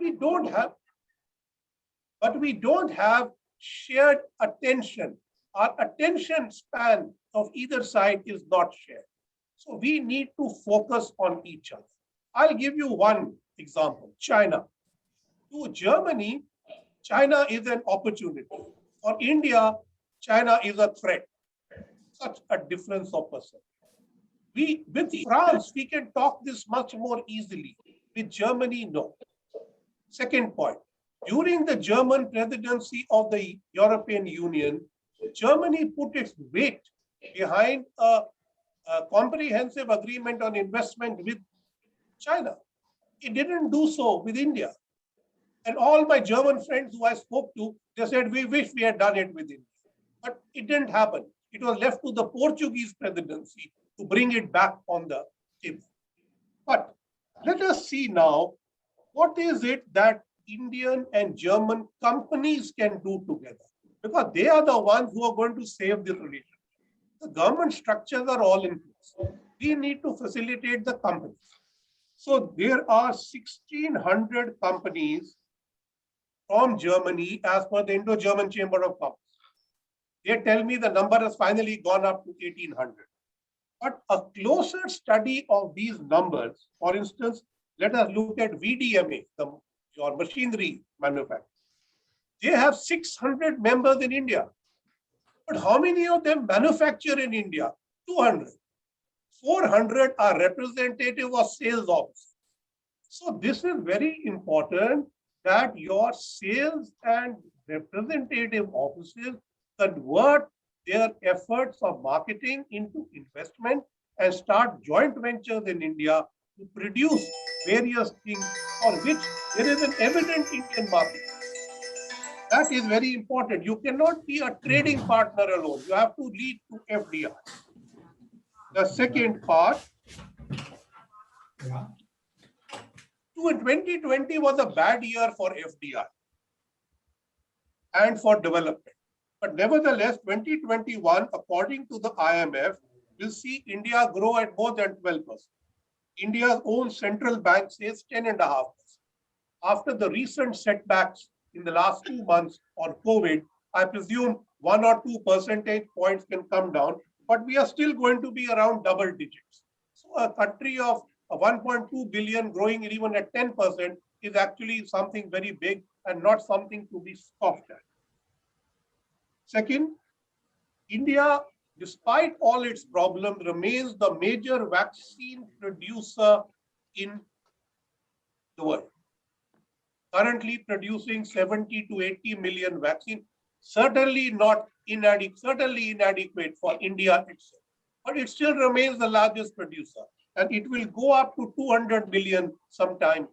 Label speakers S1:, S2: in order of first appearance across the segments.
S1: we don't have shared attention. Our attention span of either side is not shared. So we need to focus on each other. I'll give you one example, China. To Germany, China is an opportunity. For India, China is a threat. Such a difference of perception. With France, we can talk this much more easily. With Germany, no. Second point, during the German presidency of the European Union, Germany put its weight behind a comprehensive agreement on investment with China. It didn't do so with India. And all my German friends who I spoke to, they said, we wish we had done it with India. But it didn't happen. It was left to the Portuguese presidency to bring it back on the table. But let us see now, what is it that Indian and German companies can do together? Because they are the ones who are going to save the relationship. The government structures are all in place. We need to facilitate the companies. So there are 1,600 companies from Germany as per the Indo-German Chamber of Commerce. They tell me the number has finally gone up to 1,800. But a closer study of these numbers, for instance, let us look at VDMA, your machinery manufacturer. They have 600 members in India. But how many of them manufacture in India? 200. 400 are representative of sales office. So this is very important that your sales and representative offices convert their efforts of marketing into investment and start joint ventures in India to produce various things for which there is an evident Indian market. That is very important. You cannot be a trading partner alone. You have to lead to FDI. The second part, 2020 was a bad year for FDI and for development. But nevertheless, 2021, according to the IMF, will see India grow at more than 12%. India's own central bank says 10.5%. After the recent setbacks in the last 2 months on COVID, I presume 1 or 2 percentage points can come down, but we are still going to be around double digits. So a country of 1.2 billion growing even at 10% is actually something very big and not something to be scoffed at. Second, India, despite all its problems, remains the major vaccine producer in the world. Currently producing 70 to 80 million vaccines, certainly inadequate for India itself, but it still remains the largest producer, and it will go up to 200 million sometime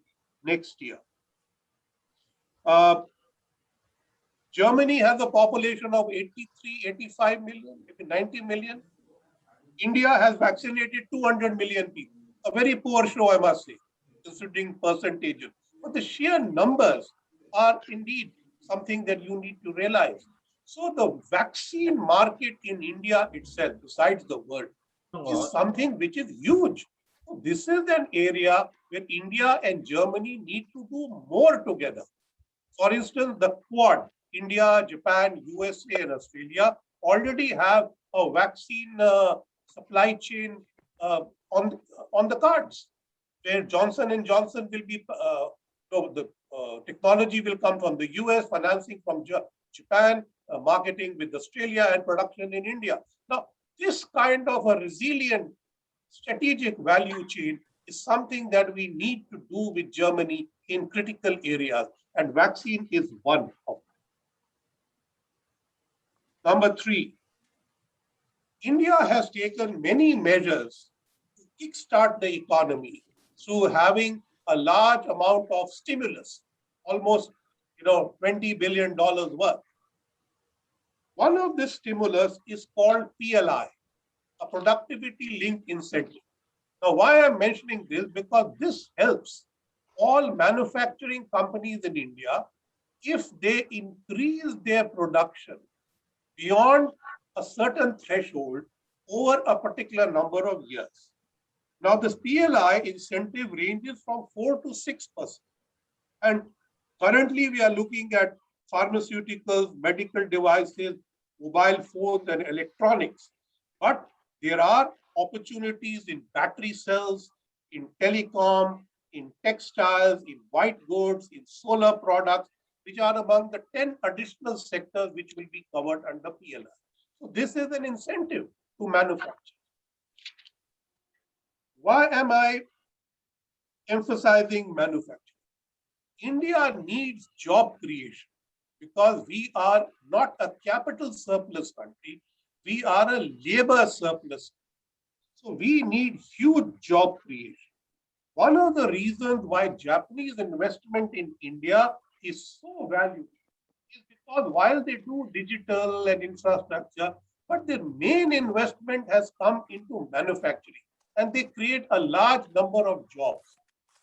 S1: next year. Germany has a population of 83, 85 million, maybe 90 million. India has vaccinated 200 million people. A very poor show, I must say, considering percentages. But the sheer numbers are indeed something that you need to realize. So the vaccine market in India itself, besides the world, is something which is huge. So this is an area where India and Germany need to do more together. For instance, the Quad, India, Japan, USA, and Australia already have a vaccine supply chain on the cards, where Johnson & Johnson will be, the technology will come from the US, financing from Japan, marketing with Australia, and production in India. Now, this kind of a resilient strategic value chain is something that we need to do with Germany in critical areas, and vaccine is one of them. Number 3, India has taken many measures to kickstart the economy through having a large amount of stimulus, almost $20 billion worth. One of this stimulus is called PLI, a productivity-linked incentive. Now, why I'm mentioning this? Because this helps all manufacturing companies in India if they increase their production beyond a certain threshold over a particular number of years. Now, this PLI incentive ranges from 4 to 6%. And Currently, we are looking at pharmaceuticals, medical devices, mobile phones, and electronics. But there are opportunities in battery cells, in telecom, in textiles, in white goods, in solar products, which are among the 10 additional sectors which will be covered under PLI. So this is an incentive to manufacture. Why am I emphasizing manufacturing? India needs job creation because we are not a capital surplus country, we are a labor surplus. So we need huge job creation. One of the reasons why Japanese investment in India is so valuable is because while they do digital and infrastructure, but their main investment has come into manufacturing and they create a large number of jobs.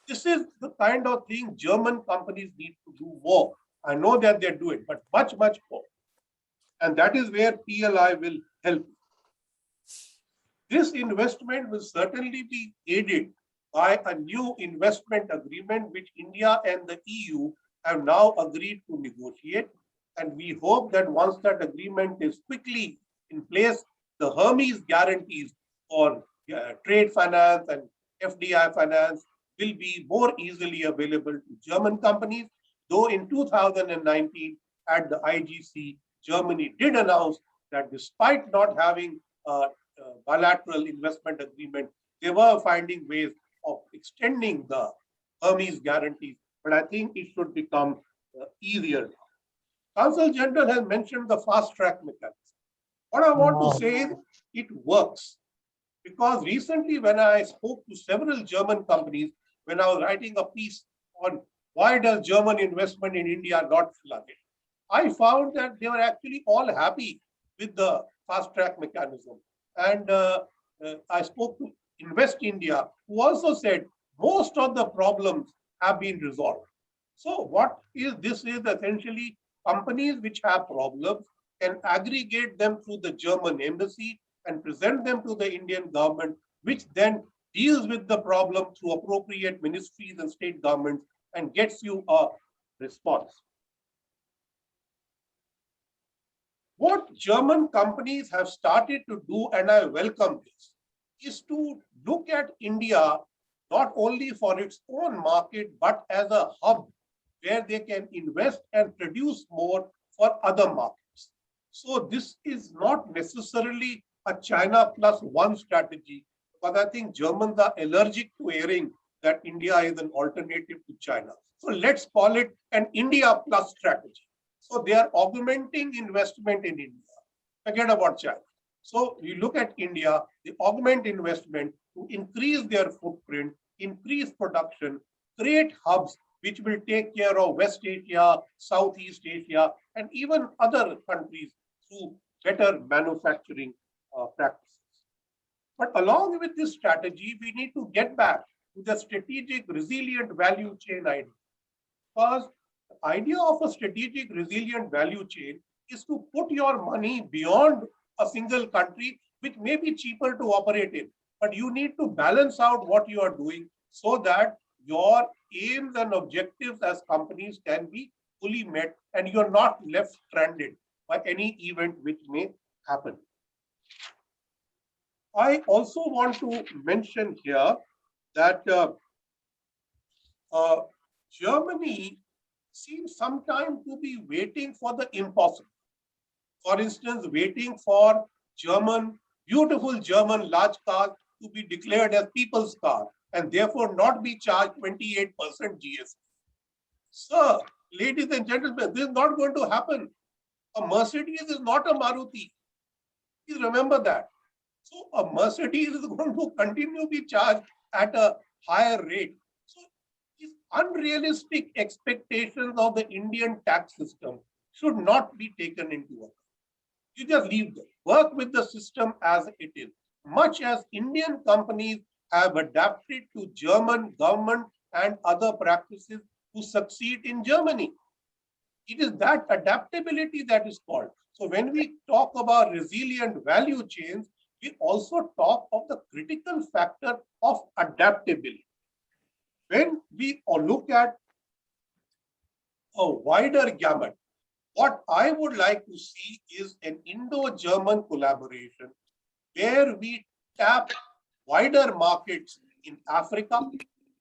S1: This is the kind of thing German companies need to do more. I know that they're doing, but much, much more. And that is where PLI will help. This investment will certainly be aided by a new investment agreement which India and the EU have now agreed to negotiate. And we hope that once that agreement is quickly in place, the Hermes guarantees for trade finance and FDI finance will be more easily available to German companies, though in 2019 at the IGC, Germany did announce that despite not having a bilateral investment agreement, they were finding ways of extending the Hermes guarantees, but I think it should become easier. Consul General has mentioned the fast track mechanism. What I want to say is it works. Because recently when I spoke to several German companies, when I was writing a piece on why does German investment in India not flourish, I found that they were actually all happy with the fast track mechanism. And I spoke to Invest India, who also said most of the problems have been resolved. So what is this is essentially companies which have problems can aggregate them through the German embassy and present them to the Indian government, which then deals with the problem through appropriate ministries and state governments and gets you a response. What German companies have started to do, and I welcome this, is to look at India not only for its own market, but as a hub where they can invest and produce more for other markets. So this is not necessarily a China plus one strategy, but I think Germans are allergic to hearing that India is an alternative to China. So let's call it an India plus strategy. So they are augmenting investment in India. Forget about China. So we look at India, they augment investment to increase their footprint, increase production, create hubs which will take care of West Asia, Southeast Asia, and even other countries through better manufacturing practices. But along with this strategy, we need to get back to the strategic resilient value chain idea. Because the idea of a strategic resilient value chain is to put your money beyond a single country, which may be cheaper to operate in. But you need to balance out what you are doing so that your aims and objectives as companies can be fully met and you're not left stranded by any event which may happen. I also want to mention here that Germany seems sometime to be waiting for the impossible. For instance, waiting for beautiful German large cars to be declared as people's car and therefore not be charged 28% GST. Sir, ladies and gentlemen, this is not going to happen. A Mercedes is not a Maruti. Please remember that. So a Mercedes is going to continue to be charged at a higher rate. So these unrealistic expectations of the Indian tax system should not be taken into account. You just leave them. Work with the system as it is. Much as Indian companies have adapted to German government and other practices to succeed in Germany. It is that adaptability that is called. So when we talk about resilient value chains, we also talk of the critical factor of adaptability. When we look at a wider gamut. What I would like to see is an Indo-German collaboration where we tap wider markets in Africa,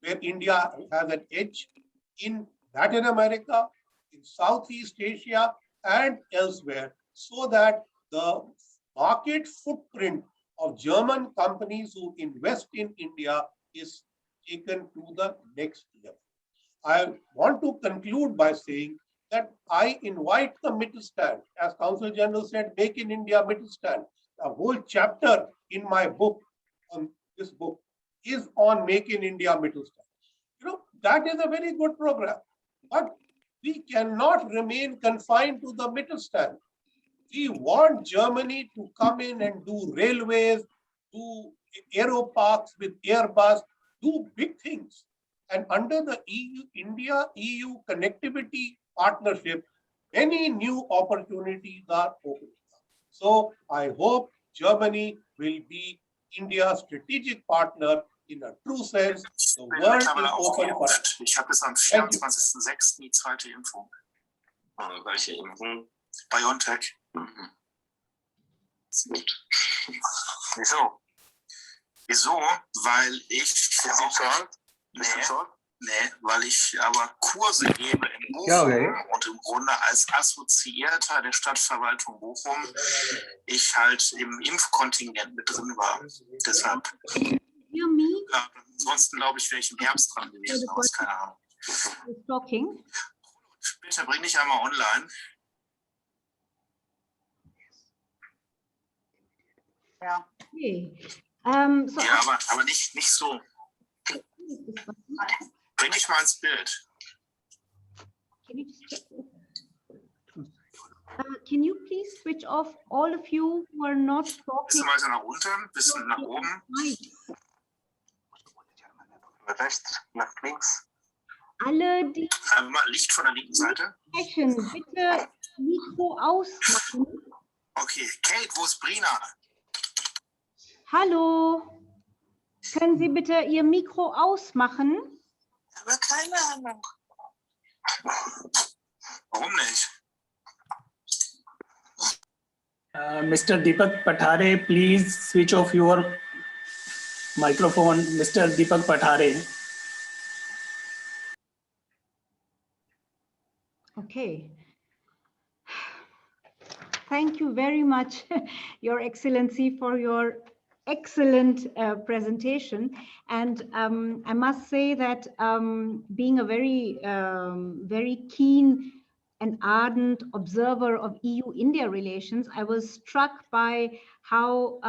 S1: where India has an edge, in Latin America, in Southeast Asia, and elsewhere, so that the market footprint of German companies who invest in India is taken to the next level. I want to conclude by saying that I invite the Mittelstand, as Consul General said, make in India Mittelstand. A whole chapter in my book, on this book, is on make in India Mittelstand. That is a very good program, but we cannot remain confined to the Mittelstand. We want Germany to come in and do railways, do aero parks with Airbus, do big things. And under the India-EU connectivity partnership, many new opportunities are opening up. So I hope Germany will be India's strategic partner in a true sense. The world is open for us.
S2: Ich habe bis am 24.06. die zweite Impfung. Welche Impfung? BioNTech. Gut. Wieso? Wieso? Weil ich... Nee, weil ich aber Kurse gebe in Bochum und im Grunde als Assoziierter der Stadtverwaltung Bochum ich halt im Impfkontingent mit drin war. Deshalb. Ja, ansonsten glaube ich, wäre ich im Herbst dran gewesen, aber keine Ahnung. Bitte bring dich einmal online.
S3: Ja.
S2: Okay. Ja, aber nicht so. Bring dich mal ins Bild.
S3: Can you please switch off all of you who are not talking?
S2: Bisschen weiter nach unten, bisschen nach oben. Rechts, nach links.
S3: Alle, die
S2: Licht von der linken Seite.
S3: sprechen, bitte Mikro ausmachen.
S2: Okay, Kate, wo ist Brina?
S3: Hallo. Können Sie bitte Ihr Mikro ausmachen?
S2: Aber keine Ahnung. Warum nicht?
S4: Mr. Deepak Pathare, please switch off your microphone. Mr. Deepak Pathare.
S3: Okay. Thank you very much, Your Excellency, for your excellent presentation. And I must say that being a very keen and ardent observer of EU-India relations, I was struck by how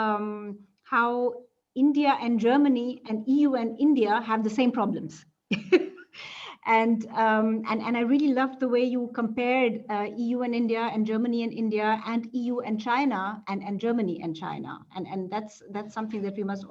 S3: India and Germany and EU and India have the same problems. And I really loved the way you compared EU and India and Germany and India and EU and China and Germany and China, and that's something that we must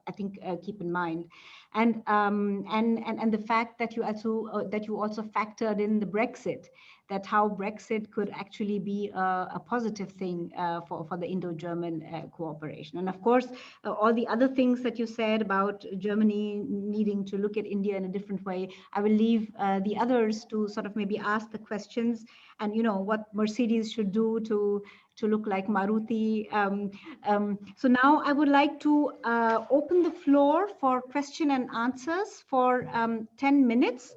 S3: I think keep in mind, and the fact that you also factored in the Brexit, that how Brexit could actually be a positive thing for the Indo-German cooperation. And of course, all the other things that you said about Germany needing to look at India in a different way, I will leave the others to sort of maybe ask the questions, and what Mercedes should do to look like Maruti. So now I would like to open the floor for question and answers for 10 minutes.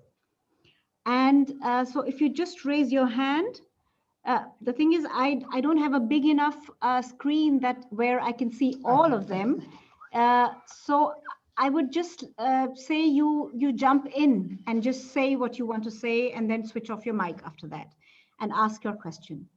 S3: And so if you just raise your hand, the thing is, I don't have a big enough screen where I can see all of them. So I would just say you jump in and just say what you want to say, and then switch off your mic after that and ask your question.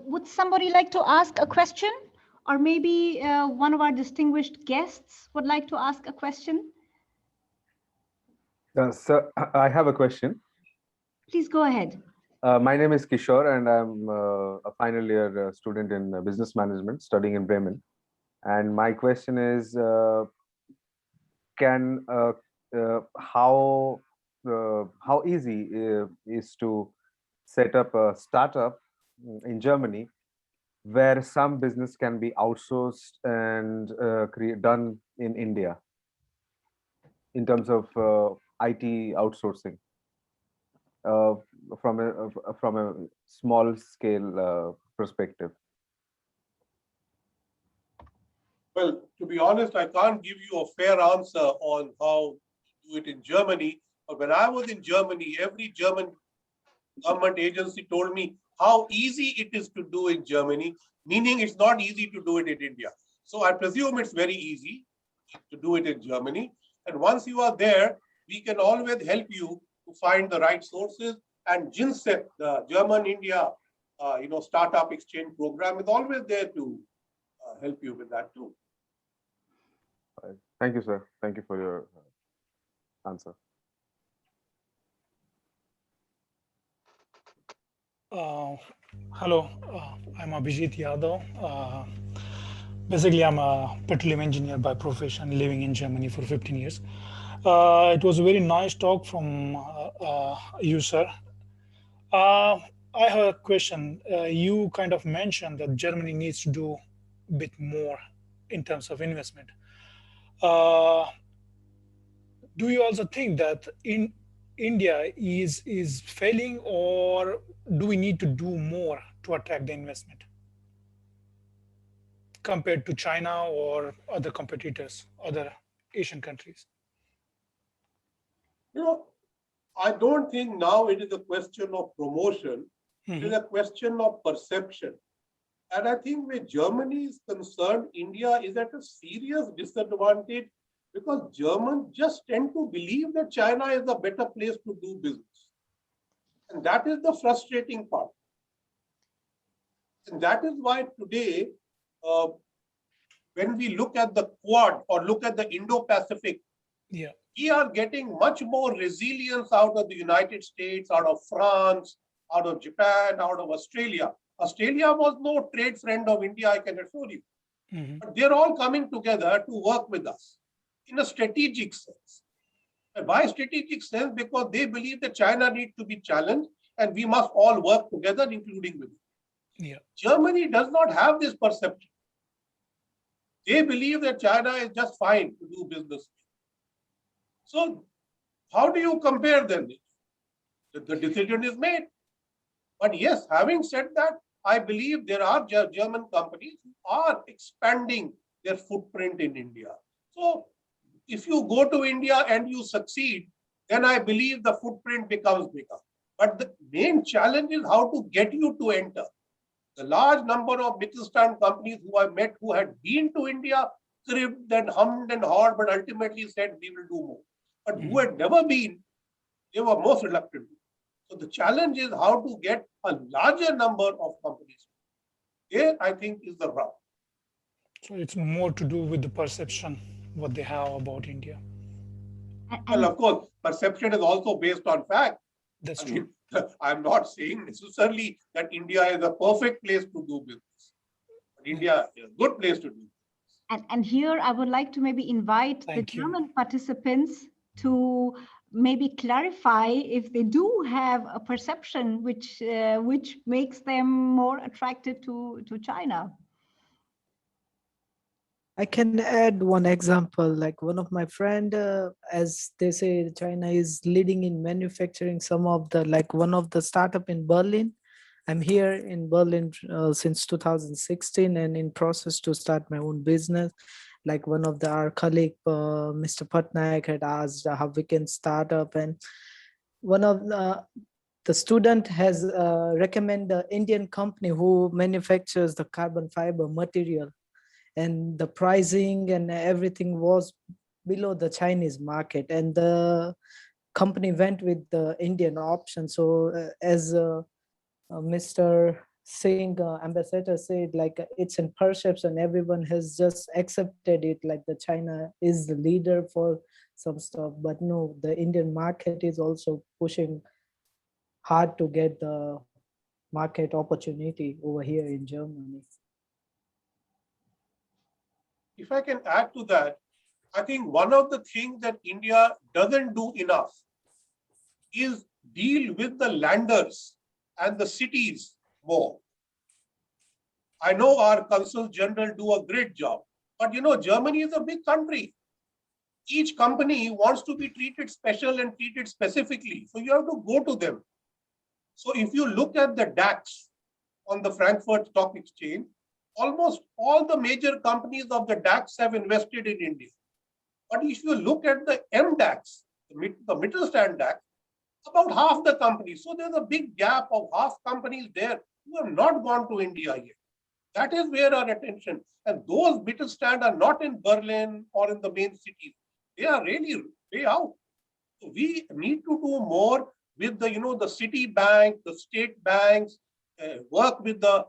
S3: Would somebody like to ask a question? Or maybe one of our distinguished guests would like to ask a question?
S5: Sir, I have a question.
S3: Please go ahead.
S5: My name is Kishore, and I'm a final year student in business management, studying in Bremen. And my question is, can how easy is to set up a startup in Germany where some business can be outsourced and done in India in terms of IT outsourcing uh, from a small scale perspective?
S1: Well, to be honest, I can't give you a fair answer on how to do it in Germany. But when I was in Germany, every German government agency told me how easy it is to do in Germany, meaning it's not easy to do it in India. So I presume it's very easy to do it in Germany. And once you are there, we can always help you to find the right sources. And GINSEP, the German India, startup exchange program, is always there to help you with that too.
S5: Thank you, sir. Thank you for your answer.
S6: Hello, I'm Abhijit Yadav. Basically, I'm a petroleum engineer by profession, living in Germany for 15 years. It was a very nice talk from you, sir. I have a question. You kind of mentioned that Germany needs to do a bit more in terms of investment. Do you also think that in India is failing, or do we need to do more to attract the investment compared to China or other competitors, other Asian countries?
S1: I don't think now it is a question of promotion. It is a question of perception. And I think where Germany is concerned, India is at a serious disadvantage because Germans just tend to believe that China is a better place to do business. And that is the frustrating part. And that is why today, when we look at the Quad or look at the Indo-Pacific, we are getting much more resilience out of the United States, out of France, out of Japan, out of Australia. Australia was no trade friend of India, I can assure you. But they're all coming together to work with us in a strategic sense. And why strategic sense? Because they believe that China needs to be challenged and we must all work together, including with it. Germany does not have this perception. They believe that China is just fine to do business. So how do you compare them? The decision is made. But yes, having said that, I believe there are German companies who are expanding their footprint in India. So if you go to India and you succeed, then I believe the footprint becomes bigger. But the main challenge is how to get you to enter. The large number of Mittelstand companies who I met who had been to India, cribbed and hummed and hawed, but ultimately said, we will do more. But who had never been, they were most reluctant. So the challenge is how to get a larger number of companies. There, I think, is the rub.
S6: So it's more to do with the perception, what they have about India.
S1: Well, of course, perception is also based on fact.
S6: That's true.
S1: I'm not saying necessarily that India is a perfect place to do business. But India is a good place to do business.
S3: And here I would like to maybe invite the German participants to maybe clarify if they do have a perception which makes them more attracted to China.
S7: I can add one example, like one of my friend, as they say, China is leading in manufacturing some of the, like one of the startup in Berlin. I'm here in Berlin since 2016 and in process to start my own business. Like one of our colleague, Mr. Patnaik had asked how we can start up, and one of the student has recommended the Indian company who manufactures the carbon fiber material, and the pricing and everything was below the Chinese market, and the company went with the Indian option. So as Mr. Singh, ambassador, said, like it's in perception, everyone has just accepted it, like the China is the leader for some stuff, but no, the Indian market is also pushing hard to get the market opportunity over here in Germany.
S1: If I can add to that, I think one of the things that India doesn't do enough is deal with the landers and the cities more. I know our Consul General do a great job, but Germany is a big country. Each company wants to be treated special and treated specifically. So you have to go to them. So if you look at the DAX on the Frankfurt Stock Exchange, almost all the major companies of the DAX have invested in India. But if you look at the MDAX, the Mittelstand DAX, about half the companies. So there's a big gap of half companies there who have not gone to India yet. That is where our attention. And those Mittelstand are not in Berlin or in the main cities. They are really way out. So we need to do more with the city bank, the state banks, work with the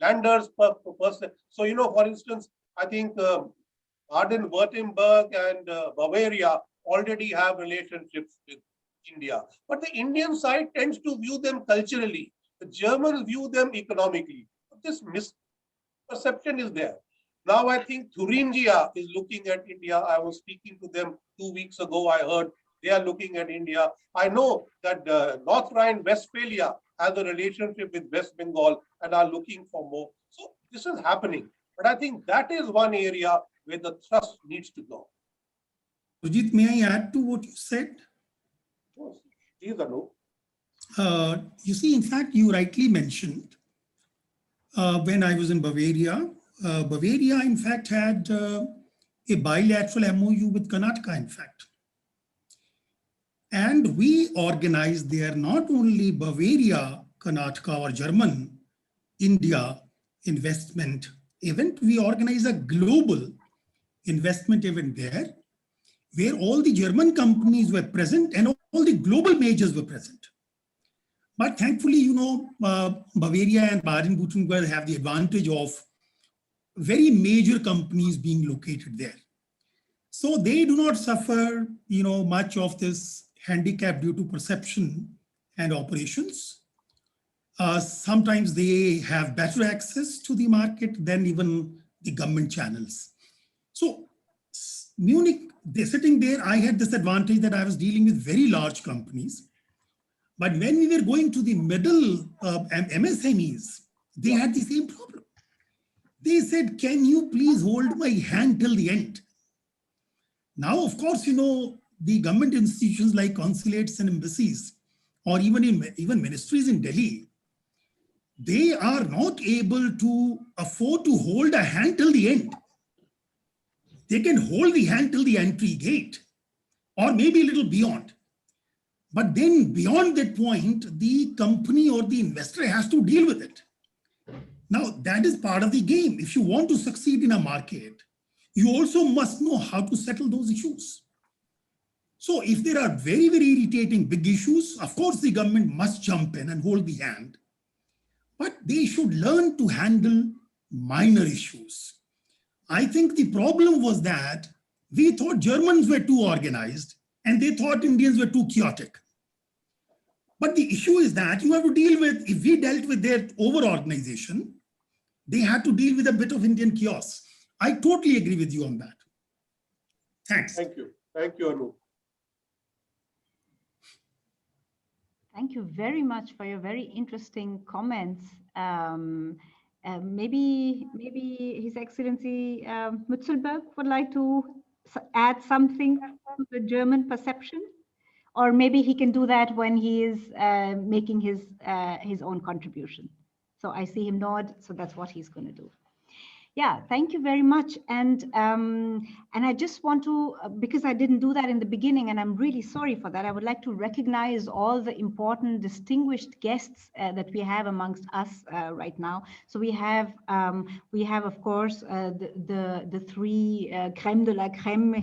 S1: landers per person. So, for instance, I think Baden-Württemberg and Bavaria already have relationships with India. But the Indian side tends to view them culturally. The Germans view them economically. But this misperception is there. Now I think Thuringia is looking at India. I was speaking to them 2 weeks ago. I heard they are looking at India. I know that North Rhine-Westphalia has a relationship with West Bengal and are looking for more. So this is happening. But I think that is one area where the thrust needs to go.
S8: Gurjit, may I add to what you said?
S1: Please, Anup.
S8: You see, in fact, you rightly mentioned when I was in Bavaria, Bavaria, in fact, had a bilateral MOU with Karnataka, in fact. And we organized there not only Bavaria, Karnataka or German, India investment event, we organized a global investment event there where all the German companies were present and all the global majors were present. But thankfully, Bavaria and Baden-Württemberg have the advantage of very major companies being located there. So they do not suffer, much of this handicap due to perception and operations. Sometimes they have better access to the market than even the government channels. So Munich, sitting there, I had this advantage that I was dealing with very large companies. But when we were going to the middle MSMEs, they had the same problem. They said, can you please hold my hand till the end? Now, of course, the government institutions like consulates and embassies, or even ministries in Delhi, they are not able to afford to hold a hand till the end. They can hold the hand till the entry gate, or maybe a little beyond. But then beyond that point, the company or the investor has to deal with it. Now, that is part of the game. If you want to succeed in a market, you also must know how to settle those issues. So if there are very, very irritating big issues, of course, the government must jump in and hold the hand. But they should learn to handle minor issues. I think the problem was that we thought Germans were too organized and they thought Indians were too chaotic. But the issue is that you have to deal with, if we dealt with their over-organization, they had to deal with a bit of Indian chaos. I totally agree with you on that. Thanks.
S1: Thank you. Thank you, Anup.
S3: Thank you very much for your very interesting comments. Maybe His Excellency Mützelburg would like to add something to the German perception, or maybe he can do that when he is making his own contribution. So I see him nod, so that's what he's going to do. Yeah, thank you very much. And I just want to, because I didn't do that in the beginning, and I'm really sorry for that, I would like to recognize all the important distinguished guests that we have amongst us right now. So we have of course the three crème de la crème,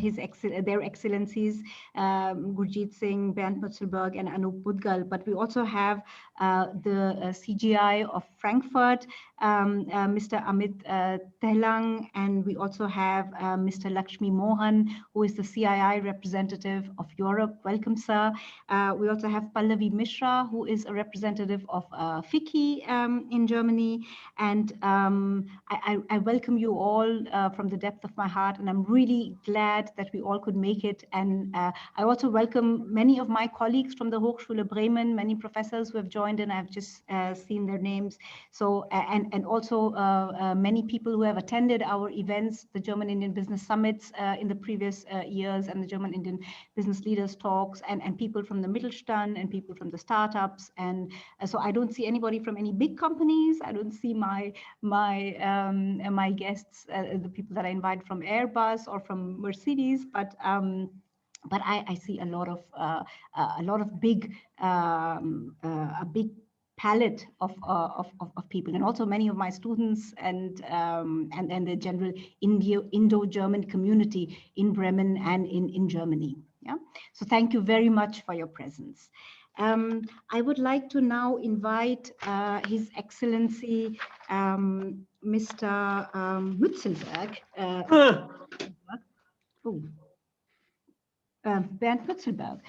S3: their excellencies, Gurjit Singh, Bernd Mützelburg, and Anup Mudgal. But we also have the CGI of Frankfurt, Mr. Amit Tehlang, and we also have Mr. Lakshmi Mohan, who is the CII representative of Europe. Welcome, sir. We also have Pallavi Mishra, who is a representative of FICCI in Germany. And I welcome you all from the depth of my heart, and I'm really glad that we all could make it. And I also welcome many of my colleagues from the Hochschule Bremen, many professors who have joined, and I've just seen their names. So, and also many people who have attended our events, the German-Indian Business Summits in the previous years, and the German-Indian Business Leaders Talks, and people from the Mittelstand and people from the startups. And so I don't see anybody from any big companies. I don't see my guests, the people that I invite from Airbus or from Mercedes, but I see a lot of big a big palette of people, and also many of my students and the general Indo-German community in Bremen and in Germany. Yeah. So thank you very much for your presence. I would like to now invite His Excellency Mr. Mützelburg. Bernd Mützelburg.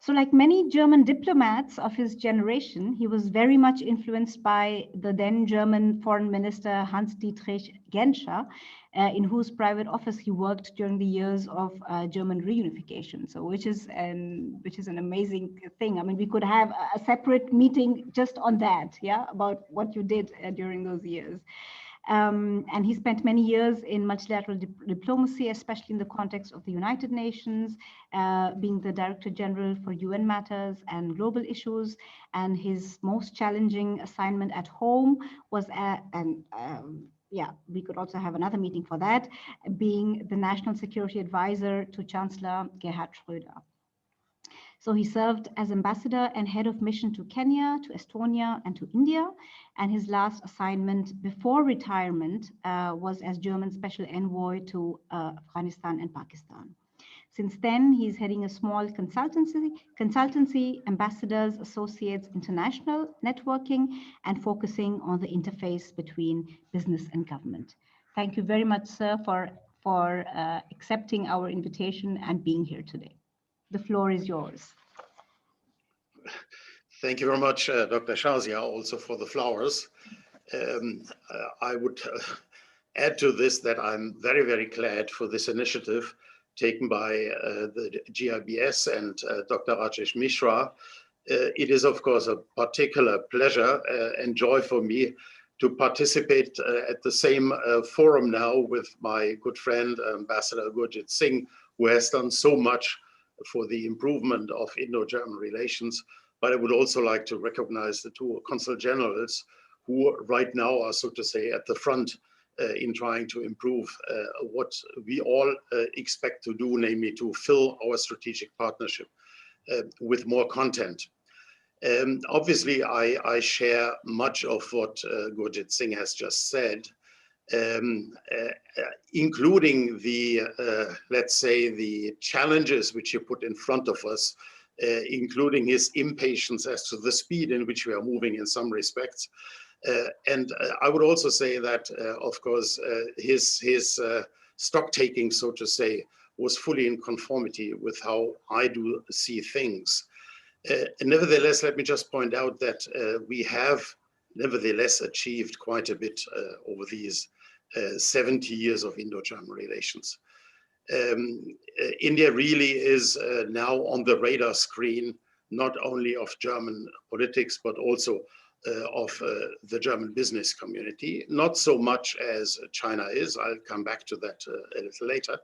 S3: So like many German diplomats of his generation, he was very much influenced by the then German Foreign Minister Hans-Dietrich Genscher, in whose private office he worked during the years of German reunification. So which is an amazing thing. I mean, we could have a separate meeting just on that, yeah, about what you did during those years. And he spent many years in multilateral diplomacy, especially in the context of the United Nations, being the Director General for UN matters and global issues. And his most challenging assignment at home was, yeah, we could also have another meeting for that, being the National Security Advisor to Chancellor Gerhard Schröder. So he served as ambassador and head of mission to Kenya, to Estonia, and to India. And his last assignment before retirement was as German special envoy to Afghanistan and Pakistan. Since then, he's heading a small consultancy, Ambassadors Associates International Networking, and focusing on the interface between business and government. Thank you very much, sir, for accepting our invitation and being here today. The floor is yours.
S9: Thank you very much, Dr. Shazia, also for the flowers. I would add to this that I'm very, very glad for this initiative taken by the GIBS and Dr. Rajesh Mishra. It is, of course, a particular pleasure and joy for me to participate at the same forum now with my good friend, Ambassador Gurjit Singh, who has done so much for the improvement of Indo-German relations. But I would also like to recognize the two Consul Generals who right now are, so to say, at the front in trying to improve what we all expect to do, namely to fill our strategic partnership with more content. Obviously, I share much of what Gurjit Singh has just said, including the, let's say, the challenges which he put in front of us, including his impatience as to the speed in which we are moving in some respects. And I would also say that, of course, his stock taking, so to say, was fully in conformity with how I do see things. Nevertheless, let me just point out that we have nevertheless achieved quite a bit over these 70 years of Indo-German relations. India really is now on the radar screen, not only of German politics, but also of the German business community, not so much as China is. I'll come back to that a little later.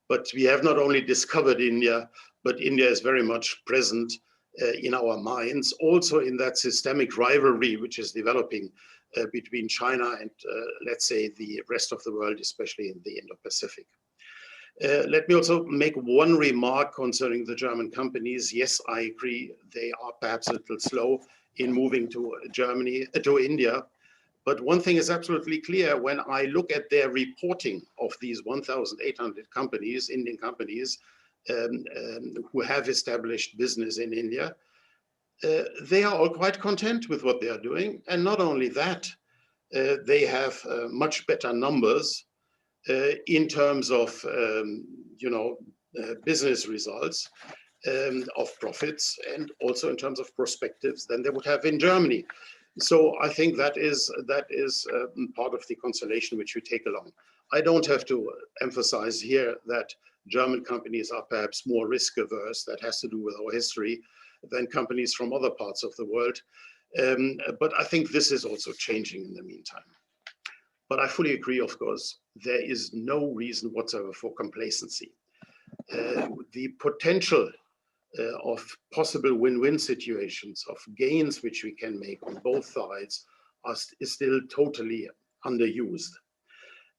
S9: But we have not only discovered India, but India is very much present in our minds, also in that systemic rivalry which is developing between China and, let's say, the rest of the world, especially in the Indo-Pacific. Let me also make one remark concerning the German companies. Yes, I agree, they are perhaps a little slow in moving to India. But one thing is absolutely clear: when I look at their reporting of these 1,800 companies, Indian companies, who have established business in India, they are all quite content with what they are doing. And not only that, they have much better numbers in terms of, business results, of profits, and also in terms of perspectives than they would have in Germany. So I think that is part of the consolation which we take along. I don't have to emphasize here that German companies are perhaps more risk averse. That has to do with our history than companies from other parts of the world. But I think this is also changing in the meantime. But I fully agree, of course, there is no reason whatsoever for complacency. The potential of possible win-win situations, of gains which we can make on both sides is still totally underused.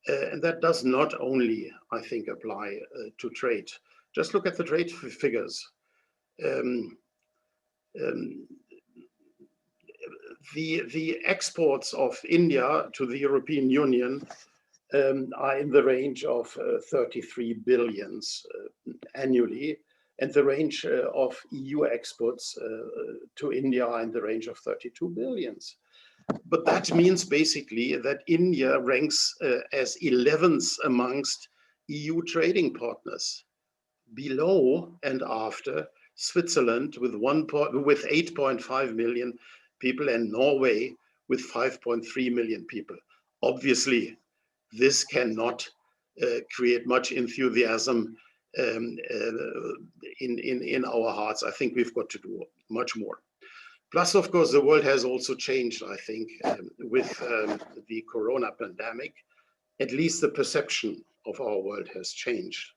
S9: And that does not only, I think, apply to trade. Just look at the trade figures. The exports of India to the European Union are in the range of 33 billions annually, and the range of EU exports to India are in the range of 32 billions. But that means basically that India ranks as 11th amongst EU trading partners, below and after Switzerland with 8.5 million people and Norway with 5.3 million people. Obviously, this cannot create much enthusiasm in our hearts. I think we've got to do much more. Plus, of course, the world has also changed, I think, with the corona pandemic. At least the perception of our world has changed.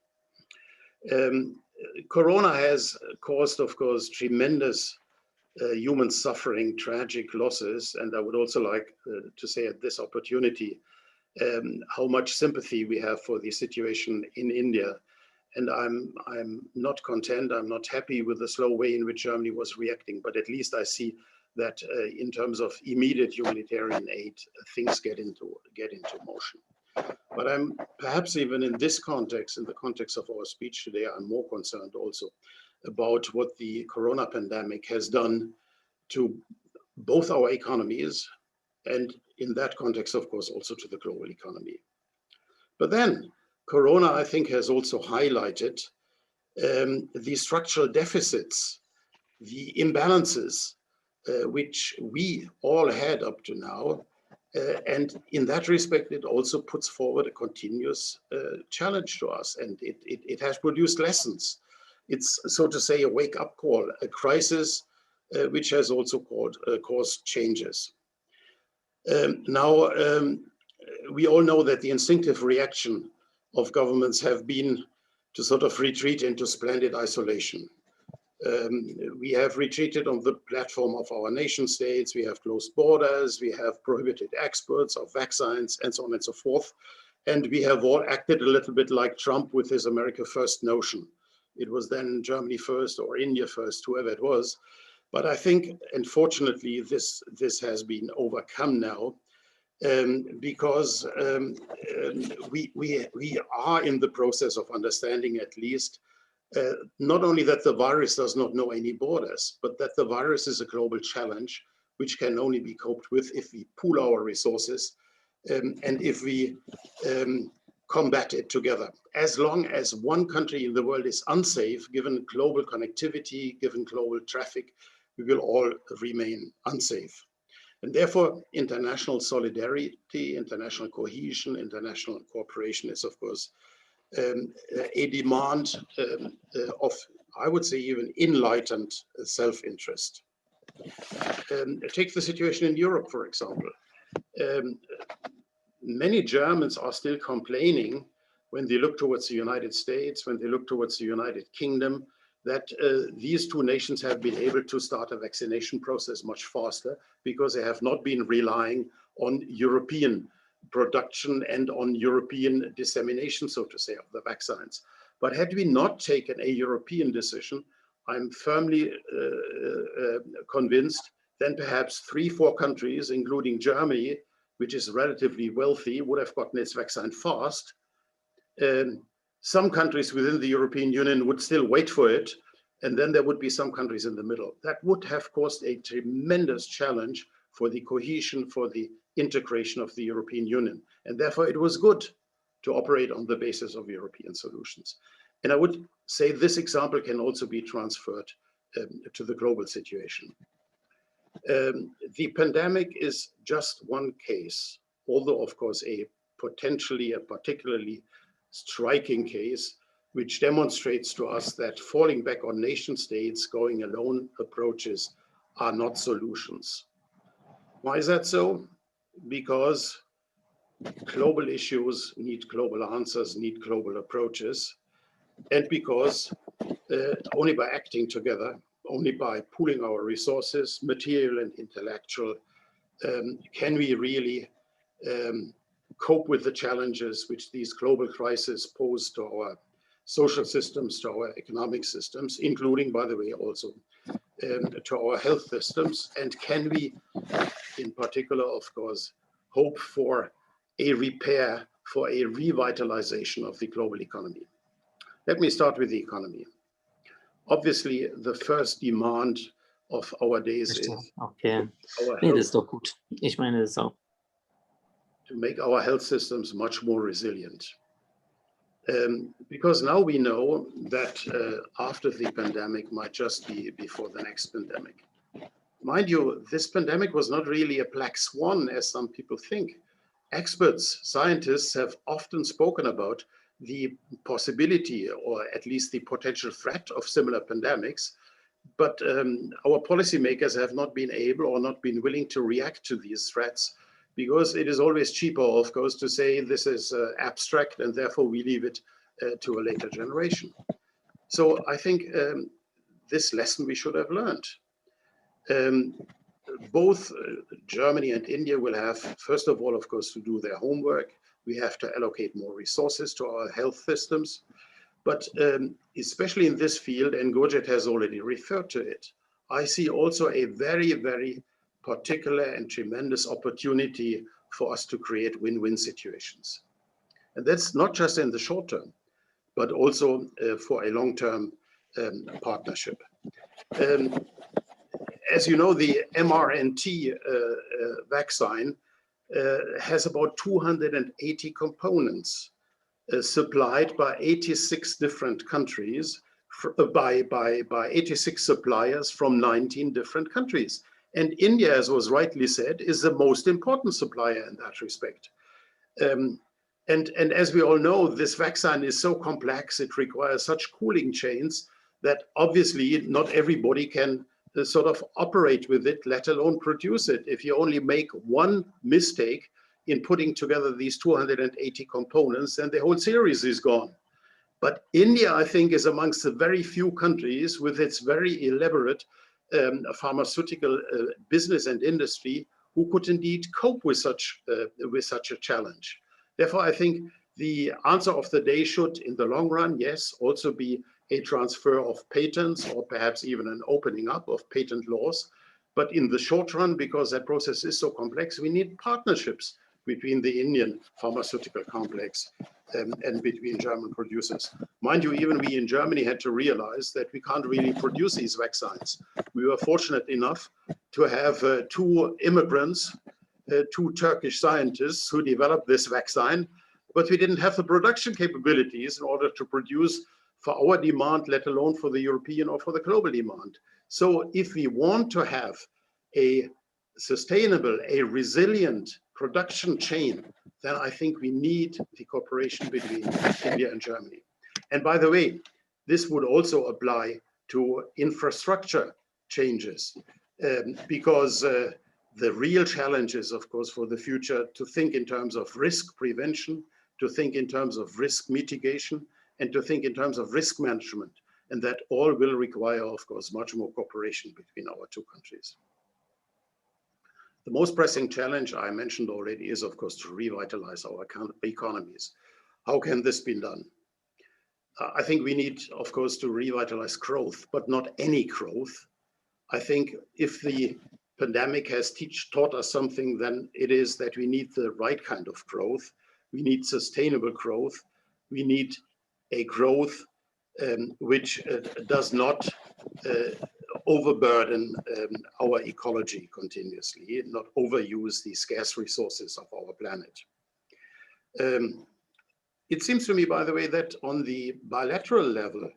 S9: Corona has caused, of course, tremendous human suffering, tragic losses, and I would also like to say at this opportunity how much sympathy we have for the situation in India. And I'm not content, I'm not happy with the slow way in which Germany was reacting, but at least I see that in terms of immediate humanitarian aid, things get into motion. But I'm perhaps even in this context, in the context of our speech today, I'm more concerned also about what the corona pandemic has done to both our economies and in that context, of course, also to the global economy. But then corona, I think, has also highlighted the structural deficits, the imbalances which we all had up to now. And in that respect, it also puts forward a continuous challenge to us, and it has produced lessons. It's, so to say, a wake-up call, a crisis which has also caused changes. Now, we all know that the instinctive reaction of governments have been to sort of retreat into splendid isolation. We have retreated on the platform of our nation states, we have closed borders, we have prohibited exports of vaccines, and so on and so forth. And we have all acted a little bit like Trump with his America First notion. It was then Germany first or India first, whoever it was. But I think, unfortunately, this has been overcome now. Because we are in the process of understanding, at least, not only that the virus does not know any borders, but that the virus is a global challenge which can only be coped with if we pool our resources and if we combat it together. As long as one country in the world is unsafe, given global connectivity, given global traffic, we will all remain unsafe. And therefore, international solidarity, international cohesion, international cooperation is, of course, a demand of, I would say, even enlightened self-interest. Take the situation in Europe, for example. Many Germans are still complaining when they look towards the United States, when they look towards the United Kingdom, that these two nations have been able to start a vaccination process much faster because they have not been relying on European production and on European dissemination, so to say, of the vaccines. But had we not taken a European decision, I'm firmly convinced then perhaps 3-4 countries, including Germany, which is relatively wealthy, would have gotten its vaccine fast. Some countries within the European Union would still wait for it, And then there would be some countries in the middle. That would have caused a tremendous challenge for the cohesion, for the integration of the European Union. And therefore it was good to operate on the basis of European solutions. And I would say this example can also be transferred to the global situation. The pandemic is just one case, although of course a particularly striking case, which demonstrates to us that falling back on nation states, going alone approaches are not solutions. Why is that so? Because global issues need global answers, need global approaches, and because only by acting together, only by pooling our resources, material and intellectual, can we really cope with the challenges which these global crises pose to our social systems, to our economic systems, including, by the way, also to our health systems. And can we, in particular, of course, hope for a repair, for a revitalization of the global economy? Let me start with the economy. Obviously, the first demand of our days is
S10: okay. Nee, das ist doch gut. Ich meine das auch.
S9: To make our health systems much more resilient. Because now we know that after the pandemic might just be before the next pandemic. Mind you, this pandemic was not really a black swan, as some people think. Experts, scientists have often spoken about the possibility, or at least the potential threat of similar pandemics, but our policymakers have not been able or not been willing to react to these threats, because it is always cheaper, of course, to say this is abstract and therefore we leave it to a later generation. So I think this lesson we should have learned. Both Germany and India will have, first of all, of course, to do their homework. We have to allocate more resources to our health systems. But especially in this field, and Gurjit has already referred to it, I see also a very, very particular and tremendous opportunity for us to create win-win situations. And that's not just in the short term, but also for a long-term partnership. As you know, the mRNA vaccine has about 280 components supplied by 86 different countries, by 86 suppliers from 19 different countries. And India, as was rightly said, is the most important supplier in that respect. And as we all know, this vaccine is so complex, it requires such cooling chains that obviously not everybody can sort of operate with it, let alone produce it. If you only make one mistake in putting together these 280 components, then the whole series is gone. But India, I think, is amongst the very few countries with its very elaborate pharmaceutical business and industry who could indeed cope with such a challenge. Therefore, I think the answer of the day should, in the long run, yes, also be a transfer of patents or perhaps even an opening up of patent laws. But in the short run, because that process is so complex, we need partnerships between the Indian pharmaceutical complex and between German producers. Mind you, even we in Germany had to realize that we can't really produce these vaccines. We were fortunate enough to have two immigrants, two Turkish scientists who developed this vaccine, but we didn't have the production capabilities in order to produce for our demand, let alone for the European or for the global demand. So if we want to have a sustainable, a resilient production chain, then I think we need the cooperation between India and Germany. And by the way, this would also apply to infrastructure changes, because the real challenge is, of course, for the future to think in terms of risk prevention, to think in terms of risk mitigation, and to think in terms of risk management. And that all will require, of course, much more cooperation between our two countries. The most pressing challenge I mentioned already is, of course, to revitalize our economies. How can this be done? I think we need, of course, to revitalize growth, but not any growth. I think if the pandemic has taught us something, then it is that we need the right kind of growth. We need sustainable growth. We need a growth which does not overburden our ecology continuously, not overuse the scarce resources of our planet. It seems to me, by the way, that on the bilateral level,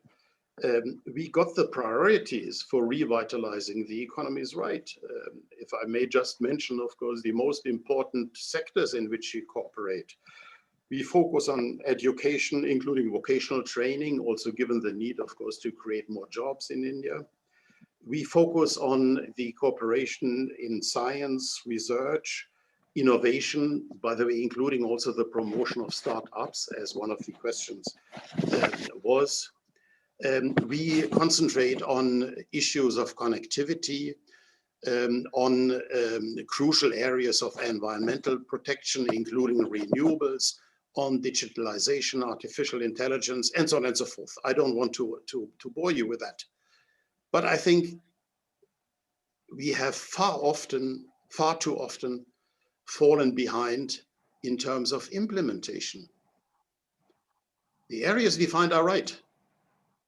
S9: we got the priorities for revitalizing the economies right. If I may just mention, of course, the most important sectors in which we cooperate. We focus on education, including vocational training, also given the need, of course, to create more jobs in India. We focus on the cooperation in science, research, innovation, by the way, including also the promotion of startups, as one of the questions was. We concentrate on issues of connectivity, on crucial areas of environmental protection, including renewables, on digitalization, artificial intelligence, and so on and so forth. I don't want to bore you with that. But I think we have far too often, fallen behind in terms of implementation. The areas defined are right,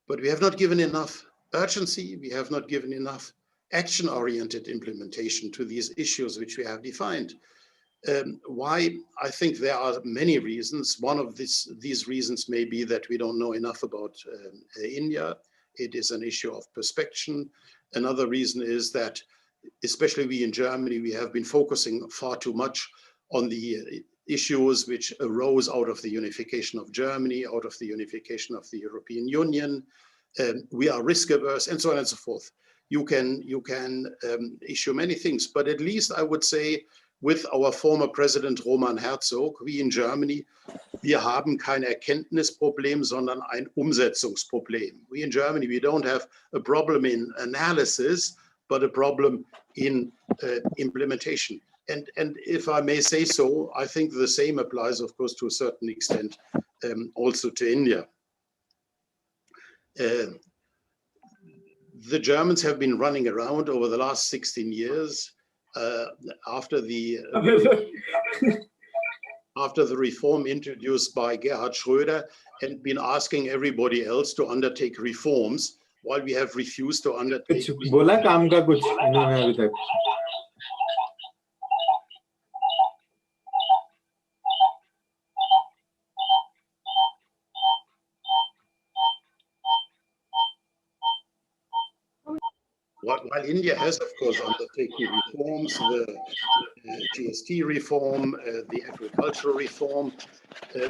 S9: but we have not given enough urgency, we have not given enough action-oriented implementation to these issues which we have defined. Why? I think there are many reasons. One of these reasons may be that we don't know enough about India. It is an issue of perspection. Another reason is that, especially we in Germany, we have been focusing far too much on the issues which arose out of the unification of Germany, out of the unification of the European Union. We are risk averse, and so on and so forth. You can issue many things, but at least I would say, with our former President Roman Herzog, we in Germany, wir haben kein Erkenntnisproblem, sondern ein Umsetzungsproblem. We in Germany, we don't have a problem in analysis, but a problem in implementation. And if I may say so, I think the same applies, of course, to a certain extent, also to India. The Germans have been running around over the last 16 years after the reform introduced by Gerhard Schröder, and been asking everybody else to undertake reforms while we have refused to undertake. While India has, of course, undertaken reforms, the GST reform, the agricultural reform,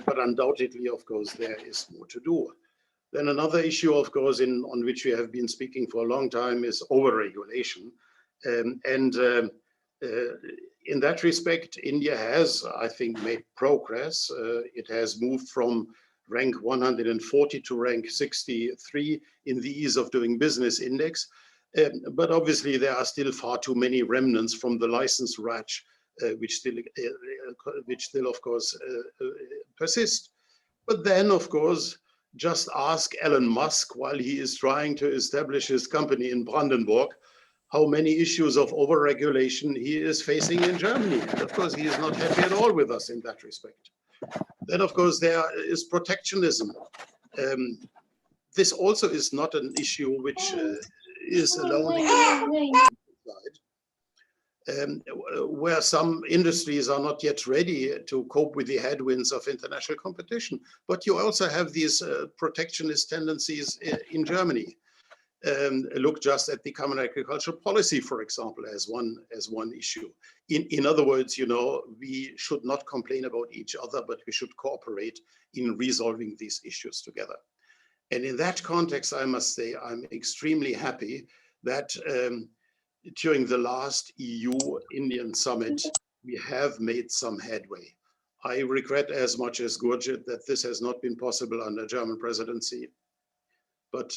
S9: but undoubtedly, of course, there is more to do. Then another issue, of course, on which we have been speaking for a long time is overregulation. In that respect, India has, I think, made progress. It has moved from rank 140 to rank 63 in the Ease of Doing Business Index. But obviously, there are still far too many remnants from the license ratch, which still, of course, persist. But then, of course, just ask Elon Musk, while he is trying to establish his company in Brandenburg, how many issues of overregulation he is facing in Germany. And of course, he is not happy at all with us in that respect. Then, of course, there is protectionism. This also is not an issue which is alone where some industries are not yet ready to cope with the headwinds of international competition. But you also have these protectionist tendencies in Germany. Look just at the common agricultural policy, for example, as one issue. In other words, you know, we should not complain about each other, but we should cooperate in resolving these issues together. And in that context, I must say, I'm extremely happy that during the last EU-Indian summit, we have made some headway. I regret as much as Gurjit that this has not been possible under German presidency. But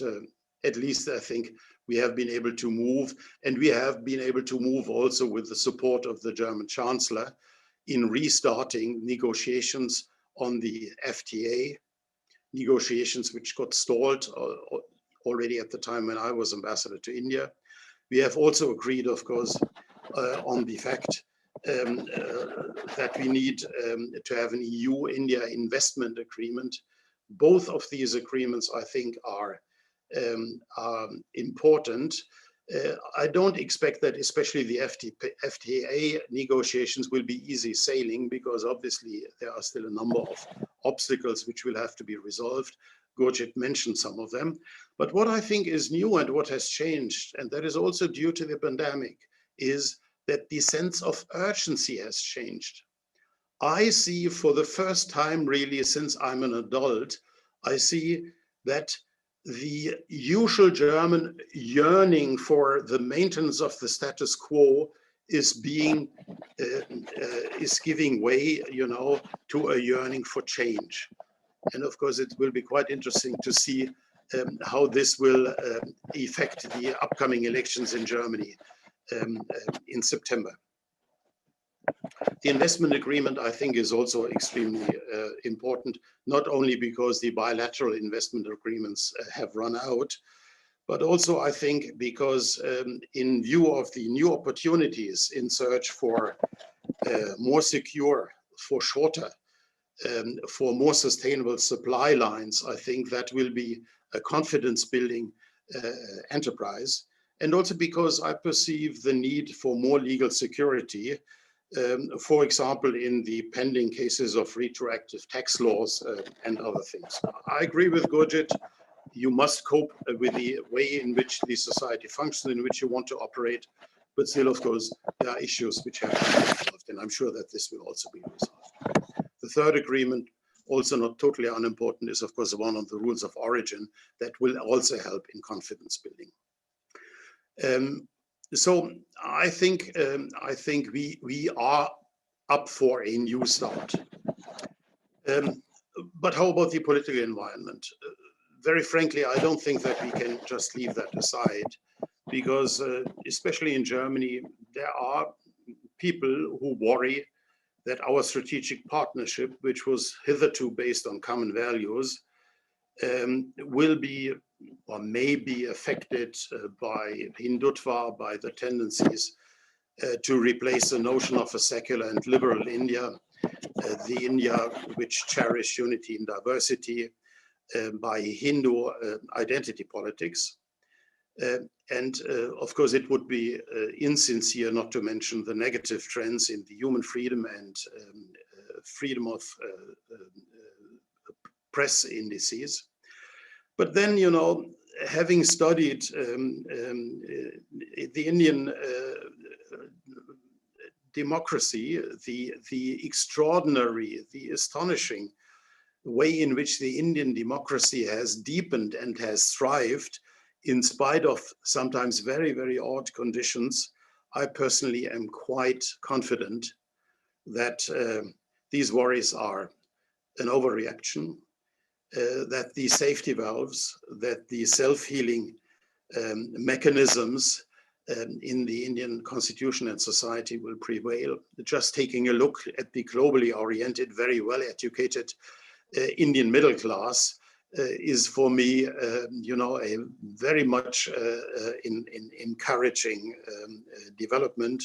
S9: at least I think we have been able to move, and we have been able to move also with the support of the German Chancellor in restarting negotiations on the FTA, negotiations which got stalled already at the time when I was ambassador to India. We have also agreed, of course, on the fact that we need to have an EU-India investment agreement. Both of these agreements, I think, are are important. I don't expect that especially the FTA negotiations will be easy sailing, because obviously there are still a number of obstacles which will have to be resolved. Gurjit mentioned some of them. But what I think is new and what has changed, and that is also due to the pandemic, is that the sense of urgency has changed. I see for the first time really since I'm an adult, I see that the usual German yearning for the maintenance of the status quo is being is giving way, you know, to a yearning for change. And of course, it will be quite interesting to see how this will affect the upcoming elections in Germany in September. The investment agreement, I think, is also extremely important, not only because the bilateral investment agreements have run out, but also I think because in view of the new opportunities in search for more secure, for shorter, for more sustainable supply lines, I think that will be a confidence building enterprise. And also because I perceive the need for more legal security, for example, in the pending cases of retroactive tax laws and other things. I agree with Gurjit, you must cope with the way in which the society functions, in which you want to operate, but still, of course, there are issues which have to be resolved, and I'm sure that this will also be resolved. The third agreement, also not totally unimportant, is of course the one on the rules of origin that will also help in confidence building. So I think we are up for a new start. But how about the political environment? Very frankly, I don't think that we can just leave that aside, because especially in Germany, there are people who worry that our strategic partnership, which was hitherto based on common values, will be or may be affected by Hindutva, by the tendencies to replace the notion of a secular and liberal India, the India which cherishes unity and diversity, by Hindu identity politics. And of course, it would be insincere not to mention the negative trends in the human freedom and freedom of press indices. But then, you know, having studied the Indian democracy, the extraordinary, the astonishing way in which the Indian democracy has deepened and has thrived in spite of sometimes very, very odd conditions, I personally am quite confident that these worries are an overreaction, that the safety valves, that the self-healing mechanisms in the Indian constitution and society will prevail. Just taking a look at the globally oriented, very well-educated Indian middle class is for me, you know, a very much encouraging development.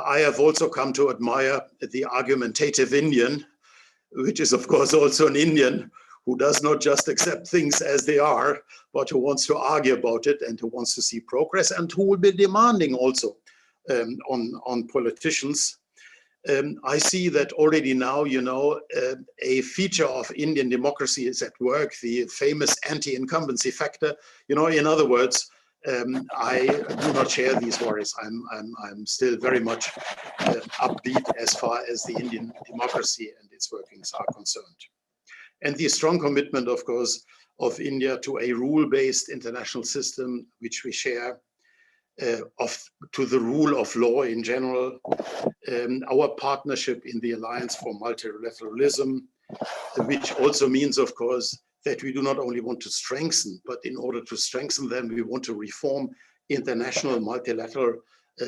S9: I have also come to admire the argumentative Indian, which is of course also an Indian who does not just accept things as they are, but who wants to argue about it and who wants to see progress and who will be demanding also on politicians. I see that already now, you know, a feature of Indian democracy is at work, the famous anti-incumbency factor. You know, in other words, I do not share these worries. I'm still very much upbeat as far as the Indian democracy and its workings are concerned. And the strong commitment, of course, of India to a rule-based international system, which we share, to the rule of law in general, our partnership in the Alliance for Multilateralism, which also means, of course, that we do not only want to strengthen, but in order to strengthen them, we want to reform international multilateral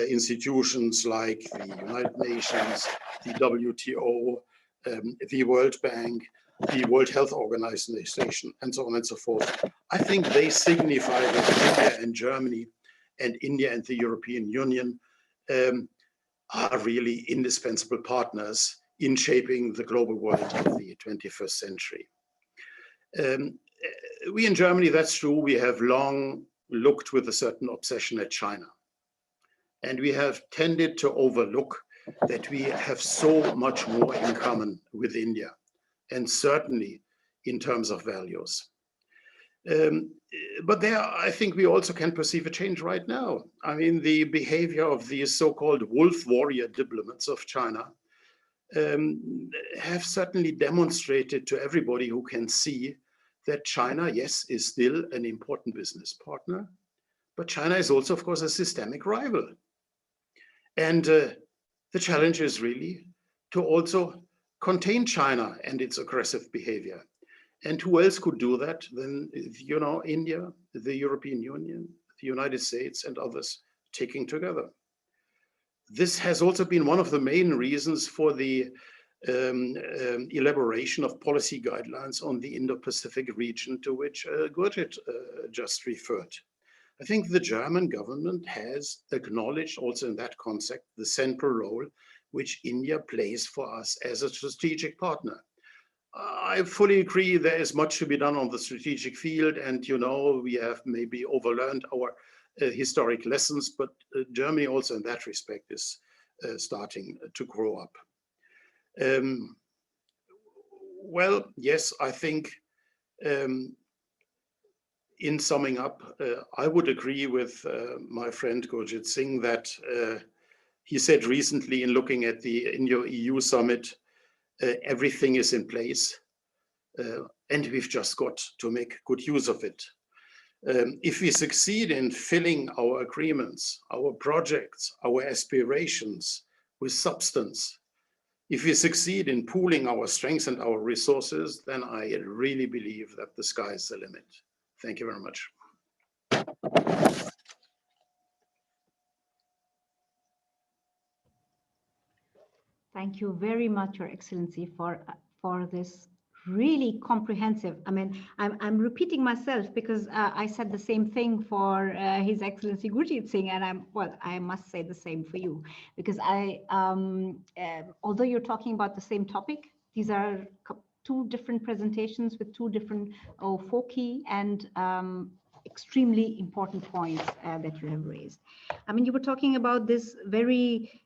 S9: institutions like the United Nations, the WTO, the World Bank, the World Health Organization, and so on and so forth. I think they signify that India and Germany and India and the European Union are really indispensable partners in shaping the global world of the 21st century. we in Germany, that's true, we have long looked with a certain obsession at China. And we have tended to overlook that we have so much more in common with India, and certainly in terms of values. But there, I think we also can perceive a change right now. I mean, the behavior of these so-called wolf warrior diplomats of China have certainly demonstrated to everybody who can see that China, yes, is still an important business partner, but China is also, of course, a systemic rival. And the challenge is really to also contain China and its aggressive behavior. And who else could do that than, you know, India, the European Union, the United States, and others taking together. This has also been one of the main reasons for the elaboration of policy guidelines on the Indo-Pacific region to which Gurjit just referred. I think the German government has acknowledged also in that concept the central role which India plays for us as a strategic partner. I fully agree there is much to be done on the strategic field, and you know, we have maybe overlearned our historic lessons, but Germany also in that respect is starting to grow up. Well, yes, I think in summing up, I would agree with my friend Gurjit Singh that he said recently in looking at the Indo-EU summit, everything is in place, and we've just got to make good use of it. If we succeed in filling our agreements, our projects, our aspirations with substance, if we succeed in pooling our strengths and our resources, then I really believe that the sky is the limit. Thank you very much.
S3: Thank you very much, Your Excellency, for this really comprehensive. I mean, I'm repeating myself because I said the same thing for His Excellency Gurjit Singh, and I must say the same for you, because although you're talking about the same topic, these are two different presentations with two different foci and extremely important points that you have raised. I mean, you were talking about this very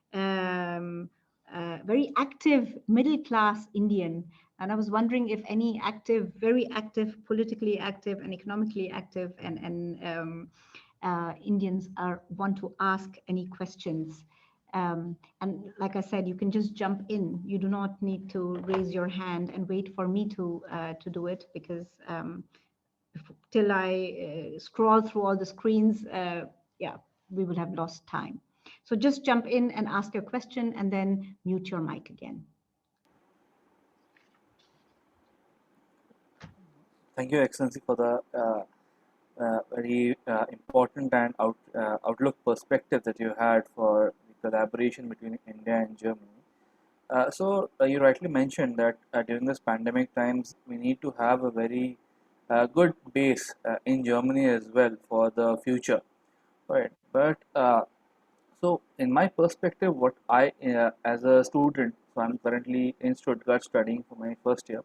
S3: active middle-class Indian. And I was wondering if any active, very active, politically active and economically active and Indians want to ask any questions. And like I said, you can just jump in. You do not need to raise your hand and wait for me to do it, because till I scroll through all the screens, yeah, we will have lost time. So just jump in and ask your question and then mute your mic again.
S11: Thank you, Excellency, for the very important and outlook perspective that you had for the collaboration between India and Germany. So you rightly mentioned that during this pandemic times, we need to have a very good base in Germany as well for the future, right? But so in my perspective, what I, as a student, so I'm currently in Stuttgart studying for my first year.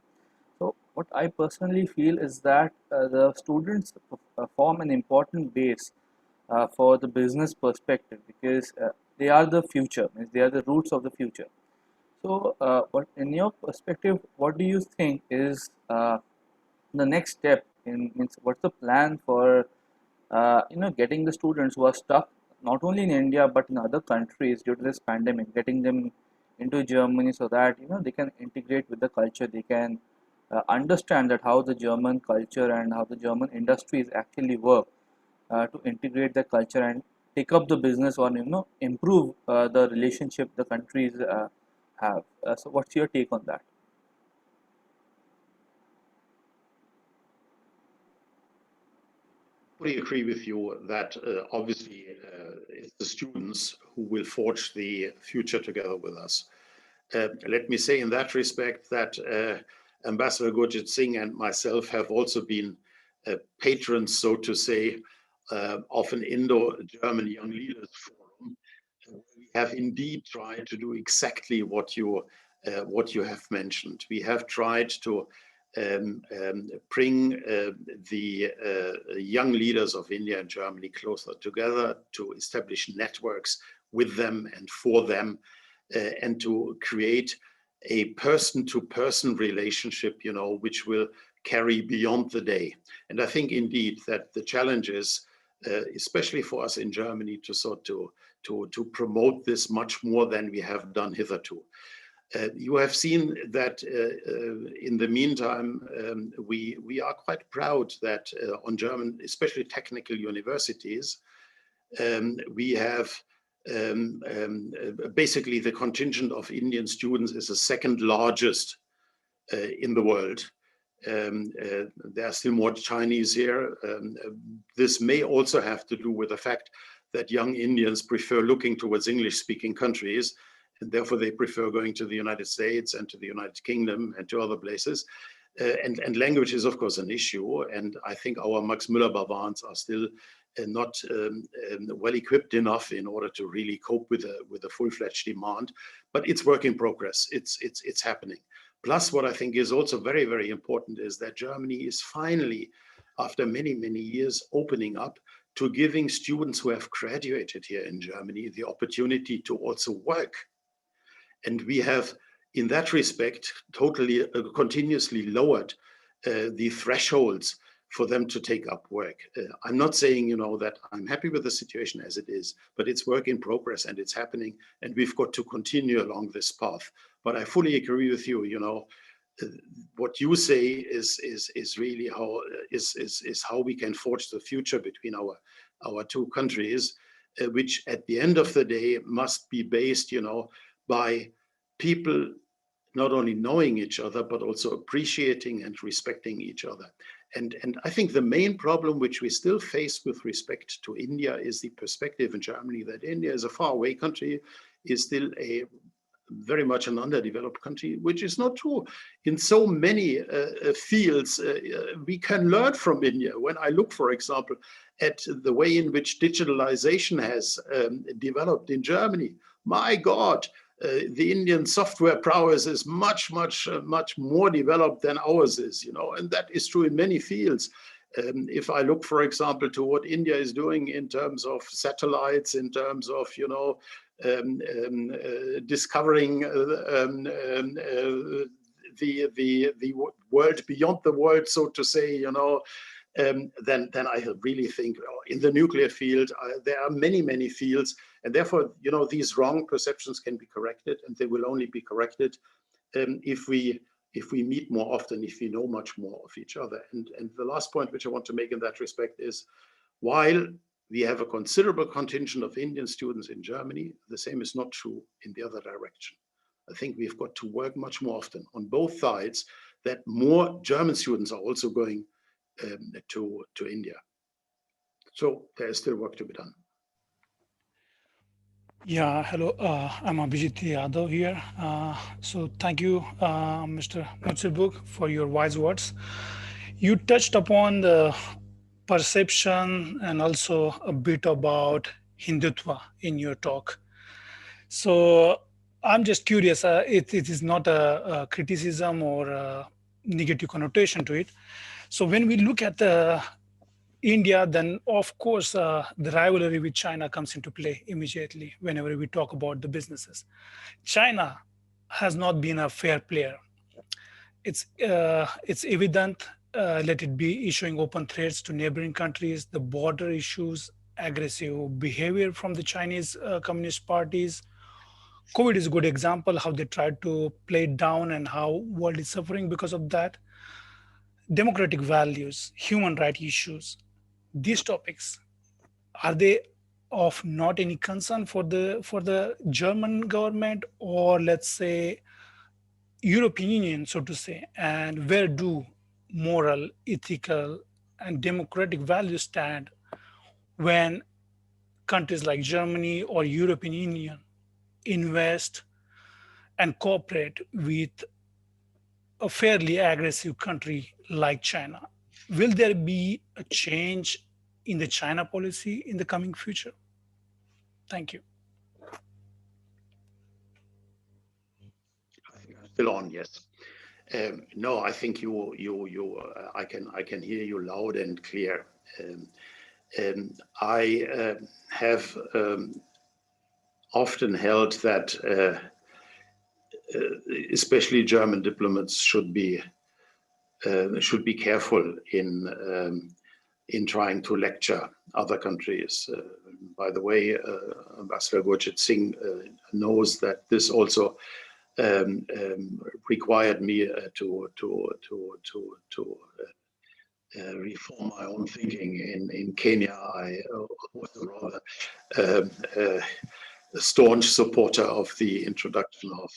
S11: So what I personally feel is that the students form an important base for the business perspective, because they are the future, they are the roots of the future. So what, in your perspective, what do you think is the next step what's the plan for getting the students who are stuck not only in India but in other countries due to this pandemic, getting them into Germany so that they can integrate with the culture, they can understand that how the German culture and how the German industries actually work to integrate the culture and take up the business or improve the relationship the countries have. So what's your take on that?
S9: I agree with you that obviously it's the students who will forge the future together with us. Let me say in that respect that Ambassador Gurjit Singh and myself have also been patrons, so to say, of an Indo-German Young Leaders Forum. We have indeed tried to do exactly what you have mentioned. We have tried to bring the young leaders of India and Germany closer together, to establish networks with them and for them, and to create a person-to-person relationship, which will carry beyond the day. And I think indeed that the challenge is, especially for us in Germany, to promote this much more than we have done hitherto. You have seen that in the meantime, we are quite proud that on German, especially technical universities, we have basically the contingent of Indian students is the second largest in the world. There are still more Chinese here. This may also have to do with the fact that young Indians prefer looking towards English-speaking countries, and therefore they prefer going to the United States and to the United Kingdom and to other places. And language is, of course, an issue. And I think our Max Müller-Bavans are still not well equipped enough in order to really cope with a full-fledged demand. But it's work in progress. It's happening. Plus, what I think is also very, very important is that Germany is finally, after many, many years, opening up to giving students who have graduated here in Germany the opportunity to also work. And we have, in that respect, totally continuously lowered the thresholds for them to take up work. I'm not saying, that I'm happy with the situation as it is, but it's work in progress and it's happening, and we've got to continue along this path. But I fully agree with you. What you say is really how we can forge the future between our two countries, which at the end of the day must be based, by people not only knowing each other, but also appreciating and respecting each other. And I think the main problem which we still face with respect to India is the perspective in Germany that India is a faraway country, is still very much an underdeveloped country, which is not true. In so many fields, we can learn from India. When I look, for example, at the way in which digitalization has developed in Germany, my God, the Indian software prowess is much more developed than ours is, and that is true in many fields. If I look, for example, to what India is doing in terms of satellites, in terms of, discovering the world beyond the world, so to say, then I really think in the nuclear field, there are many fields, and therefore, these wrong perceptions can be corrected, and they will only be corrected if we meet more often, if we know much more of each other. And the last point which I want to make in that respect is, while we have a considerable contingent of Indian students in Germany, the same is not true in the other direction. I think we've got to work much more often on both sides, that more German students are also going to India. So there is still work to be done.
S6: Yeah, hello, I'm Abhijit Yadav here. So thank you, Mr. Mützelburg, for your wise words. You touched upon the perception and also a bit about Hindutva in your talk. So I'm just curious, it is not a criticism or a negative connotation to it. So when we look at India, then of course the rivalry with China comes into play immediately whenever we talk about the businesses. China has not been a fair player. It's evident, let it be issuing open threats to neighboring countries, the border issues, aggressive behavior from the Chinese communist parties. COVID is a good example how they tried to play it down and how world is suffering because of that. Democratic values, human rights issues, these topics, are they of not any concern for the German government, or let's say European Union, so to say? And where do moral, ethical, and democratic values stand when countries like Germany or European Union invest and cooperate with a fairly aggressive country like China? Will there be a change in the China policy in the coming future? Thank you.
S9: Still on, yes. No, I think I can hear you loud and clear. I have often held that especially German diplomats should be careful in trying to lecture other countries. By the way, Ambassador Gurjit Singh knows that this also required me to reform my own thinking. In Kenya, I was a rather staunch supporter of the introduction of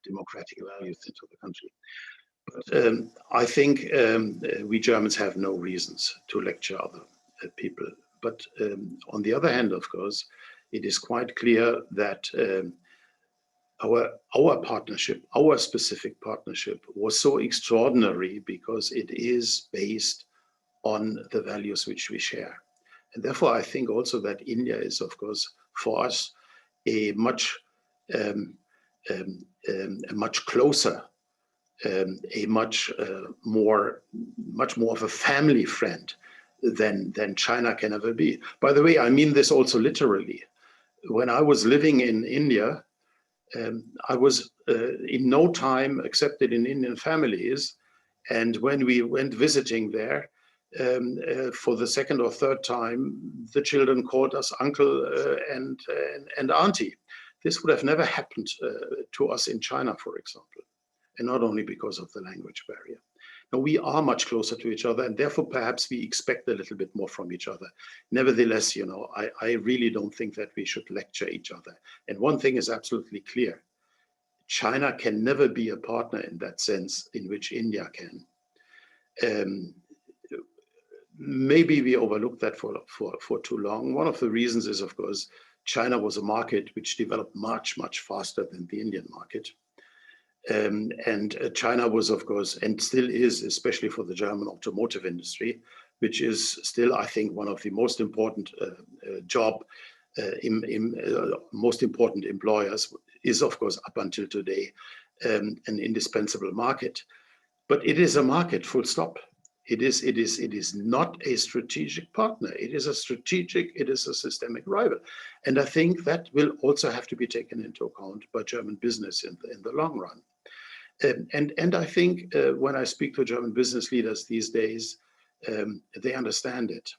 S9: democratic values into the country. But I think we Germans have no reasons to lecture other people. But on the other hand, of course, it is quite clear that our partnership, our specific partnership, was so extraordinary because it is based on the values which we share. And therefore, I think also that India is, of course, for us, a much closer, a much more of a family friend than China can ever be. By the way, I mean this also literally. When I was living in India, I was in no time accepted in Indian families. And when we went visiting there, for the second or third time, the children called us uncle and auntie. This would have never happened to us in China, for example, and not only because of the language barrier. Now, we are much closer to each other, and therefore perhaps we expect a little bit more from each other. Nevertheless, you know, I really don't think that we should lecture each other. And one thing is absolutely clear. China can never be a partner in that sense in which India can. Maybe we overlooked that for too long. One of the reasons is, of course, China was a market which developed much, much faster than the Indian market. And China was, of course, and still is, especially for the German automotive industry, which is still, I think, one of the most important most important employers, is, of course, up until today, an indispensable market. But it is a market, full stop. It is not a strategic partner. It is a systemic rival. And I think that will also have to be taken into account by German business in the long run. And I think when I speak to German business leaders these days, they understand it.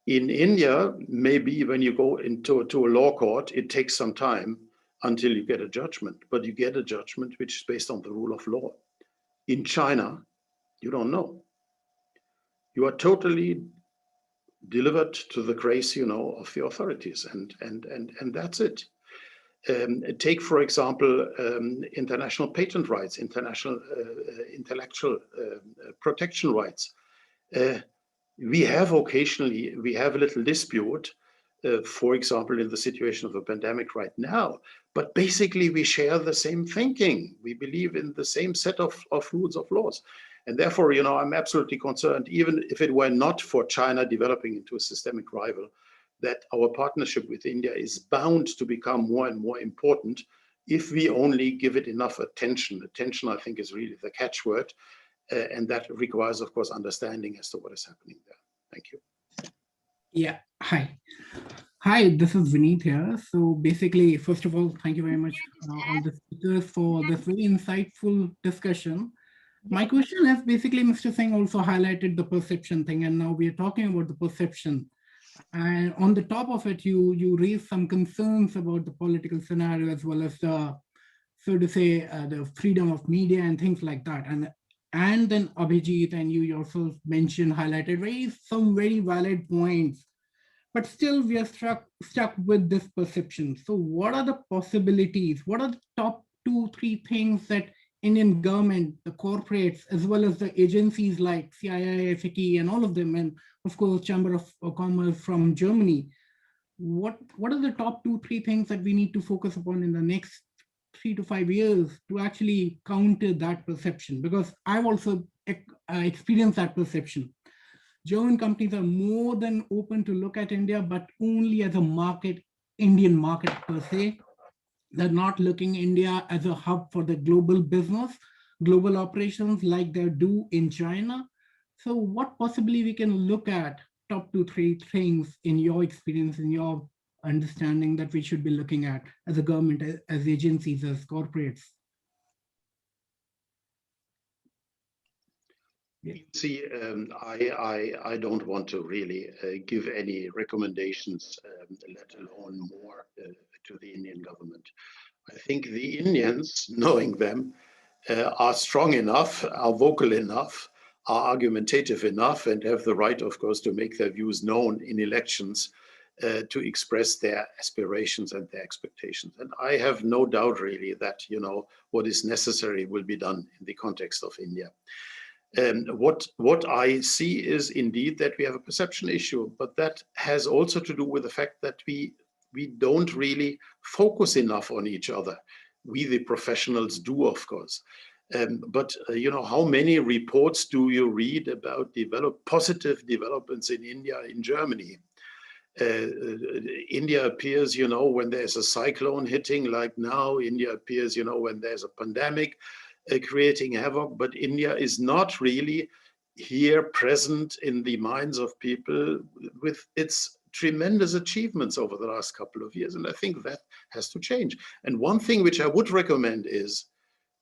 S9: In India, maybe when you go into a law court, it takes some time until you get a judgment, but you get a judgment which is based on the rule of law. In China, you don't know. You are totally delivered to the grace, you know, of the authorities, and that's it. Take, for example, international patent rights, international intellectual protection rights. We have occasionally, we have a little dispute, for example, in the situation of a pandemic right now, but basically we share the same thinking. We believe in the same set of rules of laws. And therefore, you know, I'm absolutely concerned, even if it were not for China developing into a systemic rival, that our partnership with India is bound to become more and more important if we only give it enough attention. Attention, I think, is really the catchword. And that requires, of course, understanding as to what is happening there. Thank you.
S12: Yeah, hi. Hi, this is Vineet here. So basically, first of all, thank you very much all the speakers for this very insightful discussion. My question is basically, Mr. Singh also highlighted the perception thing, and now we are talking about the perception. And on the top of it, you raised some concerns about the political scenario as well as the, so to say, the freedom of media and things like that. And then Abhijit and you yourself mentioned, highlighted some very valid points, but still we are stuck with this perception. So what are the possibilities? What are the top 2-3 things that Indian government, the corporates, as well as the agencies like CII, FICI, and all of them, and of course, Chamber of Commerce from Germany, what are the top 2-3 things that we need to focus upon in the next 3 to 5 years to actually counter that perception? Because I've also experienced that perception. German companies are more than open to look at India, but only as a market, Indian market per se. They're not looking India as a hub for the global business, global operations like they do in China. So what possibly we can look at top 2-3 things in your experience, in your understanding that we should be looking at as a government, as agencies, as corporates?
S9: See, I don't want to really give any recommendations, let alone more to the Indian government. I think the Indians, knowing them, are strong enough, are vocal enough, are argumentative enough, and have the right, of course, to make their views known in elections, to express their aspirations and their expectations. And I have no doubt really that, what is necessary will be done in the context of India. What I see is indeed that we have a perception issue, but that has also to do with the fact that we don't really focus enough on each other. We, the professionals, do, of course. But how many reports do you read about positive developments in India, in Germany? India appears, when there's a cyclone hitting, like now. India appears, when there's a pandemic creating havoc, but India is not really here present in the minds of people with its tremendous achievements over the last couple of years. And I think that has to change. And one thing which I would recommend is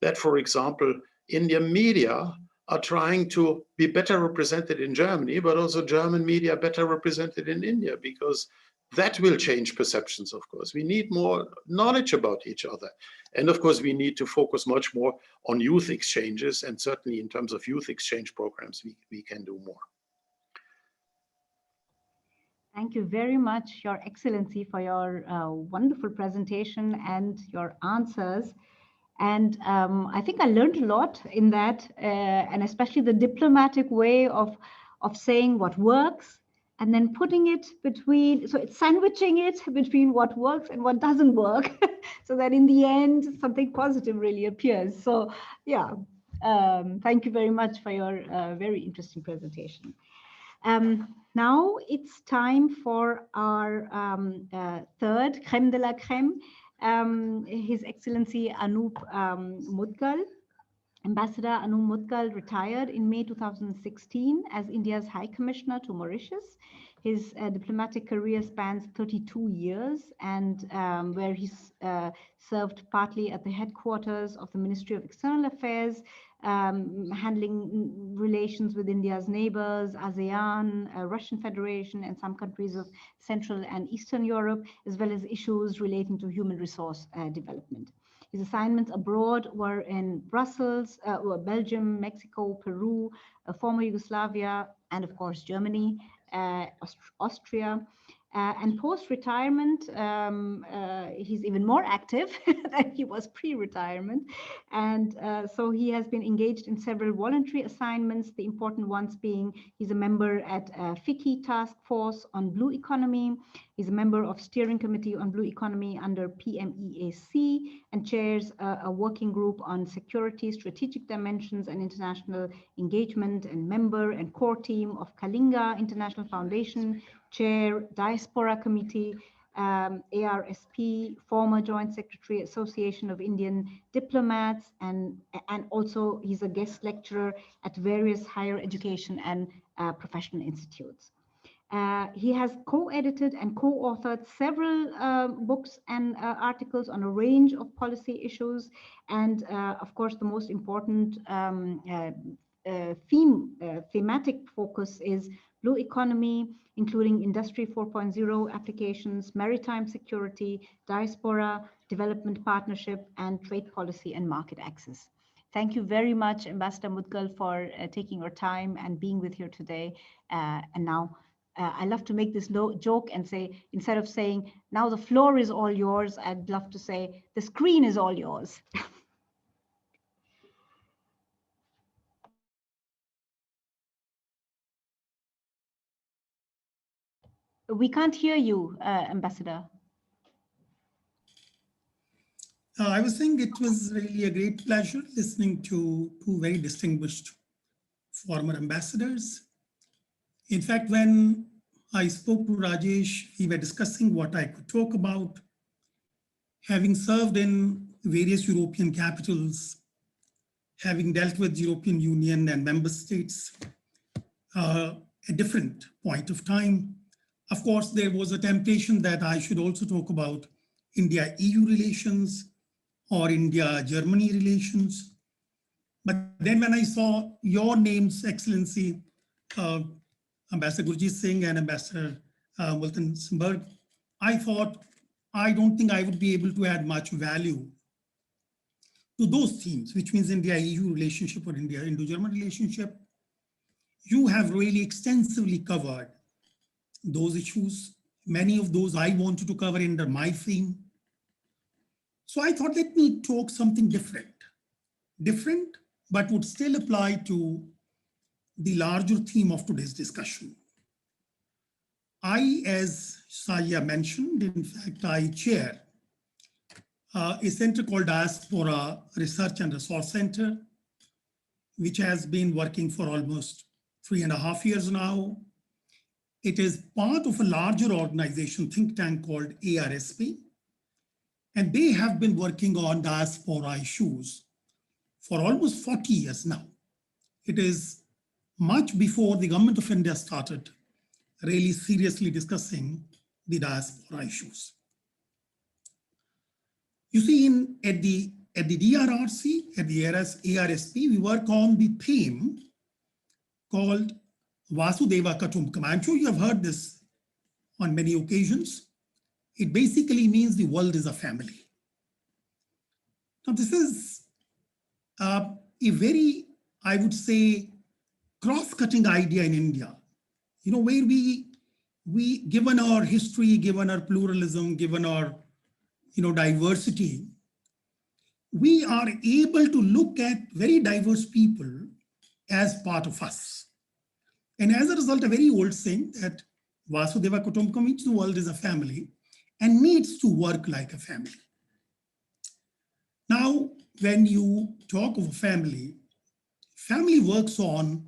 S9: that, for example, Indian media are trying to be better represented in Germany, but also German media better represented in India, because that will change perceptions, of course. We need more knowledge about each other. And of course, we need to focus much more on youth exchanges. And certainly in terms of youth exchange programs, we can do more.
S3: Thank you very much, Your Excellency, for your wonderful presentation and your answers. And I think I learned a lot in that, and especially the diplomatic way of saying what works, and then putting it between, so it's sandwiching it between what works and what doesn't work, so that in the end, something positive really appears. So yeah, thank you very much for your very interesting presentation. Now it's time for our third crème de la crème, His Excellency Anup Mudgal. Ambassador Anup Mudgal retired in May 2016 as India's High Commissioner to Mauritius. His diplomatic career spans 32 years, and where he's served partly at the headquarters of the Ministry of External Affairs, handling relations with India's neighbors, ASEAN, Russian Federation, and some countries of Central and Eastern Europe, as well as issues relating to human resource development. His assignments abroad were in Brussels, Belgium, Mexico, Peru, former Yugoslavia, and of course Germany, Austria. And post-retirement, he's even more active than he was pre-retirement. And so he has been engaged in several voluntary assignments, the important ones being he's a member at FICCI Task Force on Blue Economy. He's a member of Steering Committee on Blue Economy under PMEAC and chairs a working group on security, strategic dimensions, and international engagement, and member and core team of Kalinga International Foundation, chair Diaspora Committee, ARSP, former Joint Secretary, Association of Indian Diplomats, and also he's a guest lecturer at various higher education and professional institutes. He has co-edited and co-authored several books and articles on a range of policy issues, and of course the most important thematic focus is blue economy, including Industry 4.0 applications, maritime security, diaspora, development partnership, and trade policy and market access. Thank you very much, Ambassador Mudgal, for taking your time and being with here today. And now, I love to make this joke and say, instead of saying, now the floor is all yours, I'd love to say, the screen is all yours. We can't hear you, Ambassador.
S8: I was saying it was really a great pleasure listening to two very distinguished former ambassadors. In fact, when I spoke to Rajesh, we were discussing what I could talk about. having served in various European capitals, having dealt with European Union and member states at different point of time, of course, there was a temptation that I should also talk about India-EU relations or India-Germany relations. But then when I saw your names, Excellency, Ambassador Gurjit Singh and Ambassador Mützelburg, I thought, I don't think I would be able to add much value to those themes, which means India-EU relationship or India-Indo-German relationship. You have really extensively covered those issues. Many of those I wanted to cover under my theme. So I thought, let me talk something different, but would still apply to the larger theme of today's discussion. I, as Saya mentioned, in fact, I chair a center called Diaspora Research and Resource Center, which has been working for almost 3.5 years now. It is part of a larger organization, think tank called ARSP, and they have been working on diaspora issues for almost 40 years now. It is much before the government of India started really seriously discussing the diaspora issues. You see, at the DRRC, at the ARSP, we work on the theme called Vasudhaiva Kutumbakam. I'm sure you have heard this on many occasions. It basically means the world is a family. Now, this is a very, I would say, cross-cutting idea in India, you know, where we, given our history, given our pluralism, given our, you know, diversity, we are able to look at very diverse people as part of us. And as a result, a very old saying that Vasudhaiva Kutumbakam means the world is a family and needs to work like a family. Now, when you talk of a family, family works on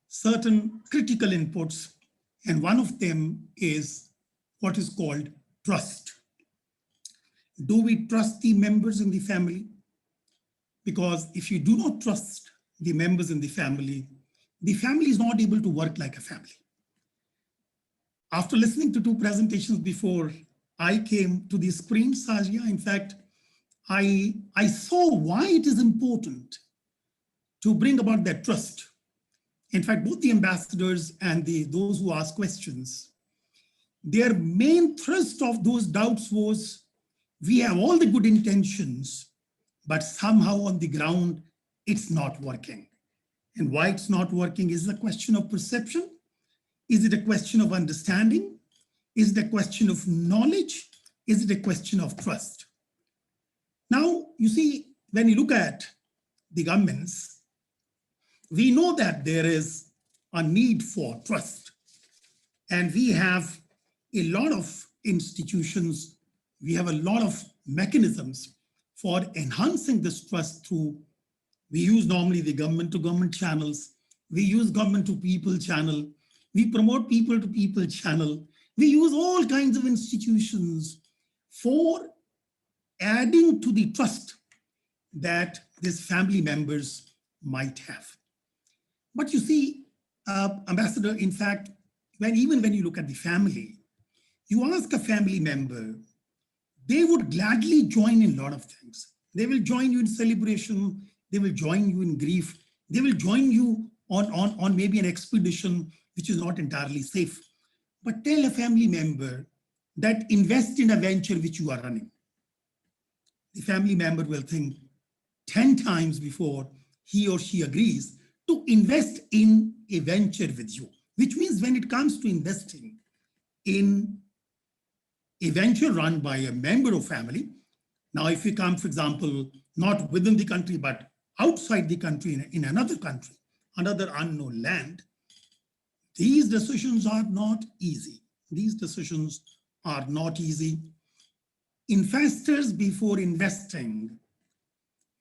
S8: certain critical inputs, and one of them is what is called trust. Do we trust the members in the family? Because if you do not trust the members in the family is not able to work like a family. After listening to 2 presentations before I came to the screen, Sajia, in fact, I saw why it is important to bring about that trust. In fact, both the ambassadors and those who ask questions, their main thrust of those doubts was, we have all the good intentions, but somehow on the ground, it's not working. And why it's not working is a question of perception. Is it a question of understanding? Is it a question of knowledge? Is it a question of trust? Now, you see, when you look at the governments, we know that there is a need for trust. And we have a lot of institutions, we have a lot of mechanisms for enhancing this trust through, we use normally the government to government channels, we use government to people channel, we promote people to people channel, we use all kinds of institutions for adding to the trust that these family members might have. But you see, Ambassador, in fact, even when you look at the family, you ask a family member, they would gladly join in a lot of things. They will join you in celebration, they will join you in grief, they will join you on maybe an expedition which is not entirely safe. But tell a family member that invest in a venture which you are running. The family member will think 10 times before he or she agrees to invest in a venture with you, which means when it comes to investing in a venture run by a member of family, now if you come, for example, not within the country, but outside the country, in another country, another unknown land, these decisions are not easy. These decisions are not easy. Investors, before investing,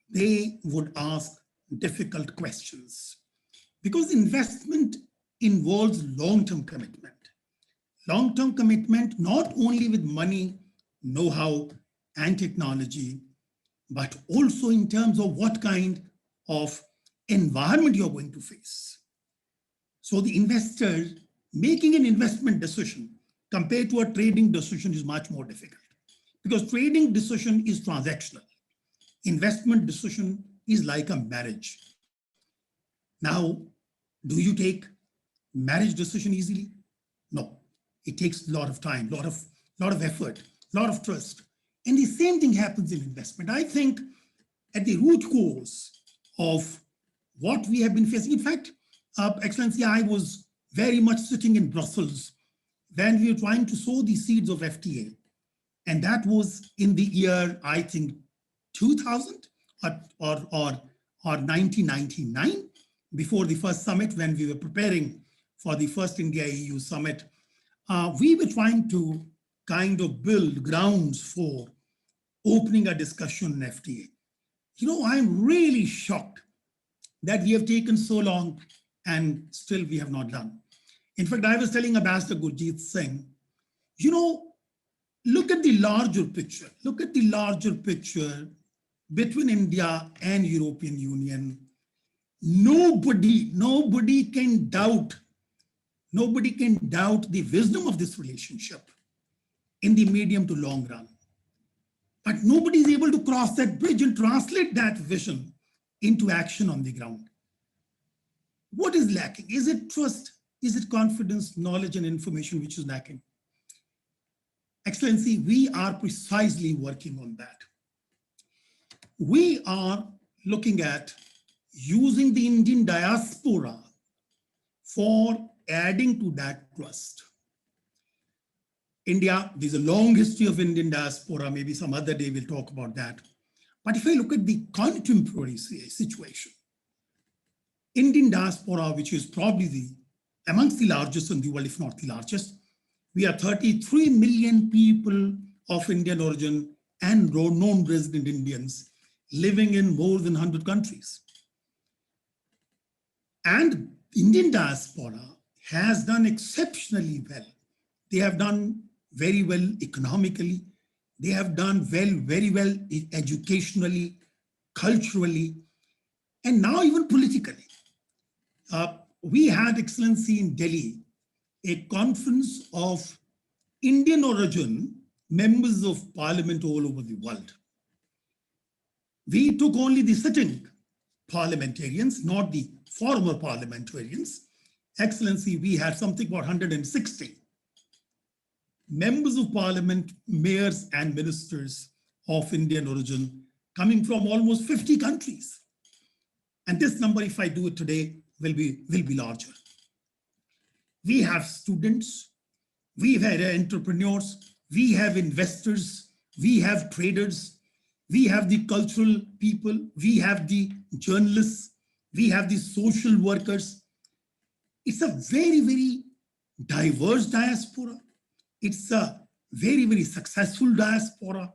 S8: they would ask difficult questions because investment involves long-term commitment. Long-term commitment, not only with money, know-how, and technology, but also in terms of what kind of environment you're going to face. So the investor making an investment decision compared to a trading decision is much more difficult, because trading decision is transactional. Investment decision is like a marriage. Now, do you take marriage decision easily? No, it takes a lot of time, lot of effort, lot of trust. And the same thing happens in investment. I think at the root cause of what we have been facing, in fact, Excellency, I was very much sitting in Brussels when we were trying to sow the seeds of FTA. And that was in the year, I think, 2000 or 1999, before the first summit, when we were preparing for the first India-EU summit. We were trying to kind of build grounds for opening a discussion on FTA. You know, I'm really shocked that we have taken so long and still we have not done. In fact, I was telling Ambassador Gurjit Singh, you know, look at the larger picture. Look at the larger picture between India and European Union. Nobody can doubt the wisdom of this relationship in the medium to long run. But nobody is able to cross that bridge and translate that vision into action on the ground. What is lacking? Is it trust? Is it confidence, knowledge, and information which is lacking? Excellency, we are precisely working on that. We are looking at using the Indian diaspora for adding to that trust. India, there's a long history of Indian diaspora. Maybe some other day we'll talk about that. But if I look at the contemporary situation, Indian diaspora, which is probably amongst the largest in the world, if not the largest, we are 33 million people of Indian origin and non-resident Indians living in more than 100 countries. And Indian diaspora has done exceptionally well. They have done very well economically. They have done very well educationally, culturally, and now even politically. We had, Excellency, in Delhi, a conference of Indian origin members of parliament all over the world. We took only the sitting parliamentarians, not the former parliamentarians. Excellency, we had something about 160 members of parliament, mayors and ministers of Indian origin coming from almost 50 countries. And this number, if I do it today, will be larger. We have students, we have entrepreneurs, we have investors, we have traders, we have the cultural people, we have the journalists, we have the social workers. It's a very diverse diaspora. It's a very successful diaspora,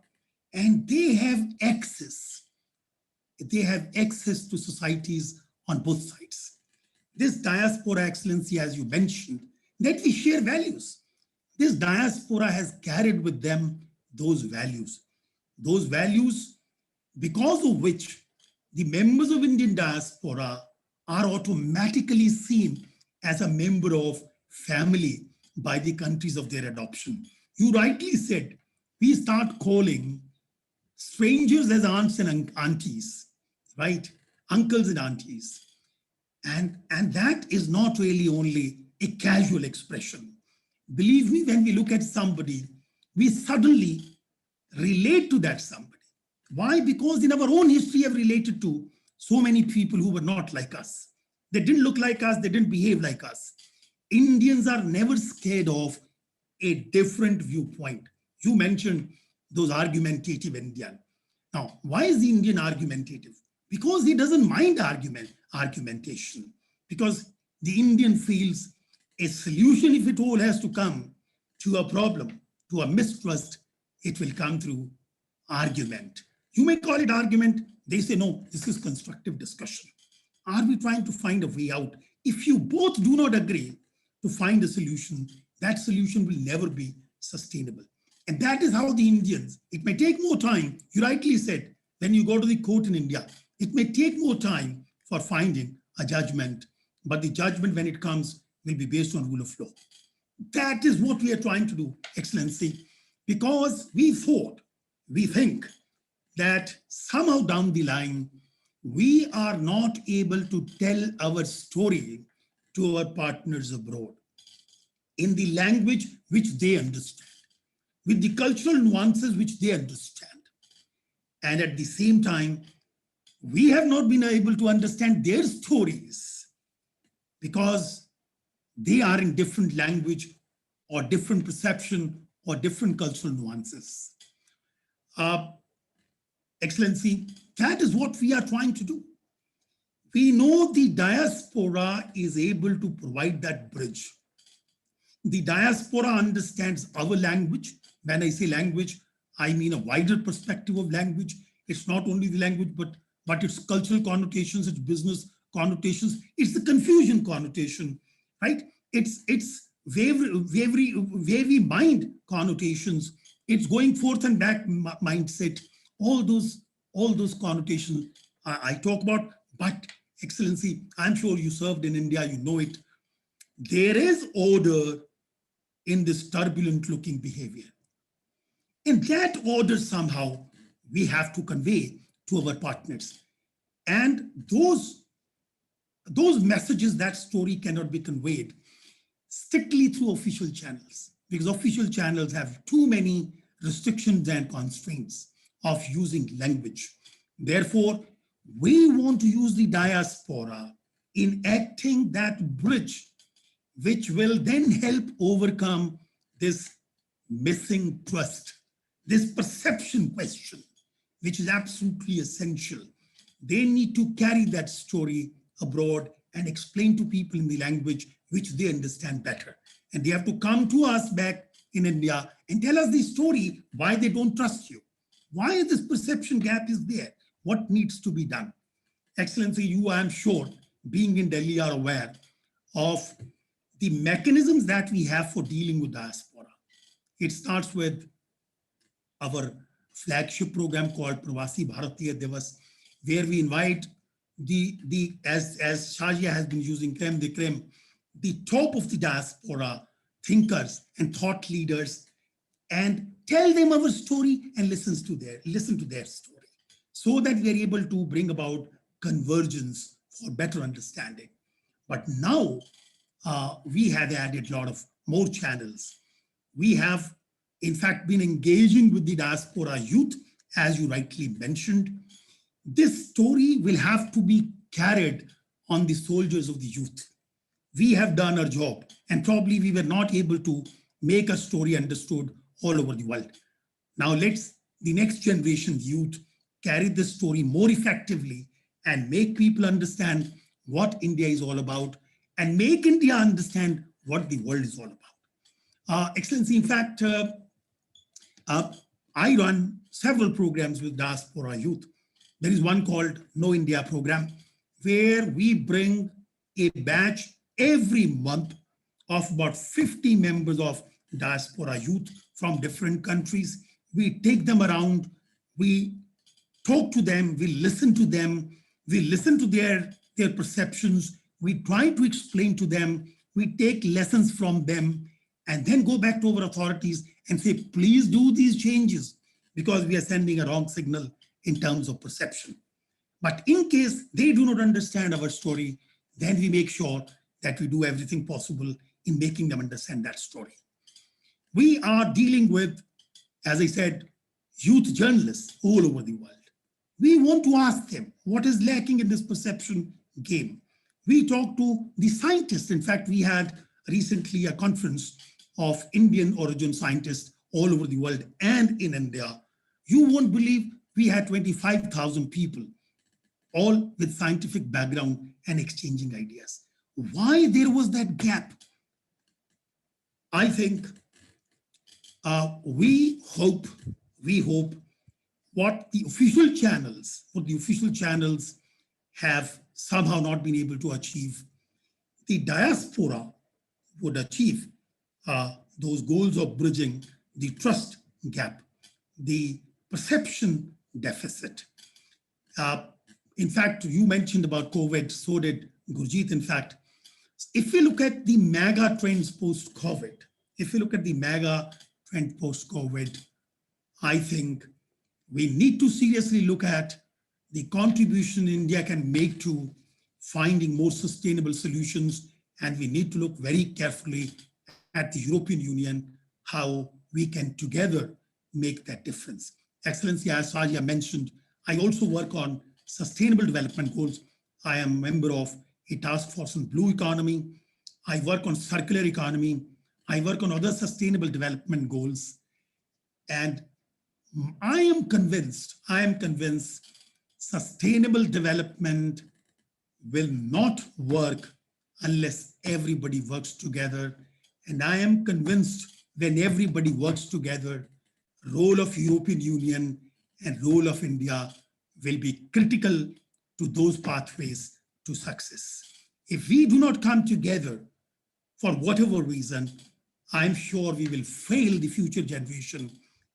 S8: and they have access. They have access to societies on both sides. This diaspora, Excellency, as you mentioned, that we share values. This diaspora has carried with them those values because of which the members of Indian diaspora are automatically seen as a member of family by the countries of their adoption. You rightly said, we start calling strangers as aunts and aunties, right? Uncles and aunties. And that is not really only a casual expression. Believe me, when we look at somebody, we suddenly relate to that somebody. Why? Because in our own history, have related to so many people who were not like us. They didn't look like us, they didn't behave like us. Indians are never scared of a different viewpoint. You mentioned those argumentative Indian. Now, why is the Indian argumentative? Because he doesn't mind argumentation. Because the Indian feels a solution, if it all has to come to a problem, to a mistrust, it will come through argument. You may call it argument. They say, no, this is constructive discussion. Are we trying to find a way out? If you both do not agree to find a solution, that solution will never be sustainable. And that is how the Indians, it may take more time. You rightly said, when you go to the court in India, it may take more time for finding a judgment, but the judgment when it comes will be based on rule of law. That is what we are trying to do, Excellency, because we think that somehow down the line, we are not able to tell our story to our partners abroad in the language which they understand, with the cultural nuances which they understand. And at the same time, we have not been able to understand their stories because they are in different language or different perception or different cultural nuances. Excellency, that is what we are trying to do. We know the diaspora is able to provide that bridge. The diaspora understands our language. When I say language, I mean a wider perspective of language. It's not only the language, but its cultural connotations, its business connotations, it's the confusion connotation, right? It's wavy mind connotations. It's going forth and back mindset. All those connotations I talk about. But Excellency, I'm sure you served in India, you know it. There is order in this turbulent looking behavior. And that order somehow we have to convey to our partners. And those messages, that story cannot be conveyed strictly through official channels, because official channels have too many restrictions and constraints of using language. Therefore, we want to use the diaspora in acting that bridge, which will then help overcome this missing trust, this perception question, which is absolutely essential. They need to carry that story abroad and explain to people in the language which they understand better. And they have to come to us back in India and tell us the story, why they don't trust you, why this perception gap is there, what needs to be done. Excellency, you, I'm sure, being in Delhi, are aware of the mechanisms that we have for dealing with diaspora. It starts with our flagship program called Pravasi Bharatiya Divas, where we invite as Shazia has been using creme de creme, the top of the diaspora thinkers and thought leaders, and tell them our story and listen to their story, so that we are able to bring about convergence for better understanding. But now we have added a lot of more channels. We have, in fact, been engaging with the diaspora youth, as you rightly mentioned. This story will have to be carried on the soldiers of the youth. We have done our job, and probably we were not able to make a story understood all over the world. Now let's the next generation youth carry this story more effectively and make people understand what India is all about and make India understand what the world is all about. Excellency, in fact, I run several programs with diaspora youth. There is one called Know India program, where we bring a batch every month of about 50 members of diaspora youth from different countries. We take them around, we talk to them, we listen to them, we listen to their perceptions, we try to explain to them, we take lessons from them, and then go back to our authorities and say, please do these changes, because we are sending a wrong signal in terms of perception. But in case they do not understand our story, then we make sure that we do everything possible in making them understand that story. We are dealing with, as I said, youth journalists all over the world. We want to ask them what is lacking in this perception game. We talk to the scientists. In fact, we had recently a conference of Indian origin scientists all over the world and in India. You won't believe we had 25,000 people, all with scientific background and exchanging ideas. Why there was that gap? I think we hope what the official channels have somehow not been able to achieve, the diaspora would achieve those goals of bridging the trust gap, the perception deficit. In fact, you mentioned about COVID, so did Gurjit. In fact, if we look at the mega trends post-COVID, I think we need to seriously look at the contribution India can make to finding more sustainable solutions. And we need to look very carefully at the European Union, how we can together make that difference. Excellency, as Sajia mentioned, I also work on sustainable development goals. I am a member of a task force on blue economy. I work on circular economy. I work on other sustainable development goals. And I am convinced sustainable development will not work unless everybody works together. And I am convinced when everybody works together, role of European Union and role of India will be critical to those pathways to success. If we do not come together for whatever reason, I'm sure we will fail the future generation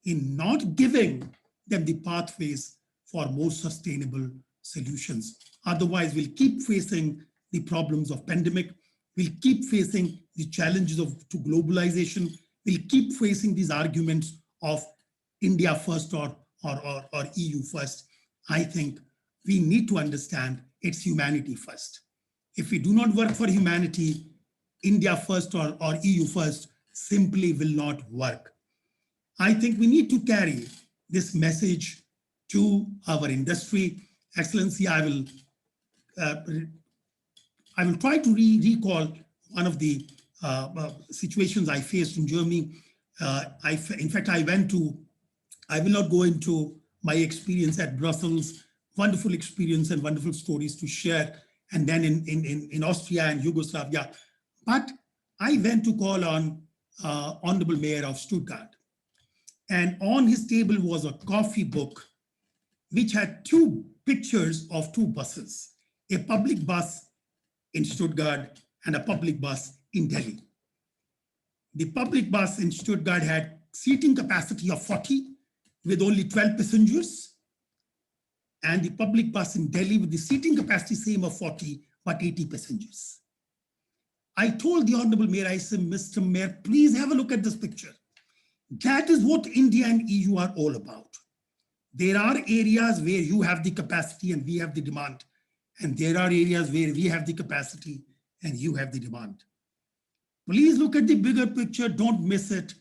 S8: in not giving them the pathways for more sustainable solutions. Otherwise, we'll keep facing the problems of pandemic. We'll keep facing the challenges to globalization. We'll keep facing these arguments of India first or EU first. I think we need to understand it's humanity first. If we do not work for humanity, India first or EU first simply will not work. I think we need to carry this message to our industry. Excellency, I will try to recall one of the situations I faced in Germany. In fact, I will not go into my experience at Brussels, wonderful experience and wonderful stories to share, and then in Austria and Yugoslavia. But I went to call on Honorable Mayor of Stuttgart. And on his table was a coffee book, which had two pictures of two buses, a public bus in Stuttgart and a public bus in Delhi. The public bus in Stuttgart had seating capacity of 40 with only 12 passengers, and the public bus in Delhi with the seating capacity same of 40 but 80 passengers. I told the Honorable Mayor, I said, Mr. Mayor, please have a look at this picture. That is what India and EU are all about. There are areas where you have the capacity and we have the demand, and there are areas where we have the capacity and you have the demand. Please look at the bigger picture, don't miss it,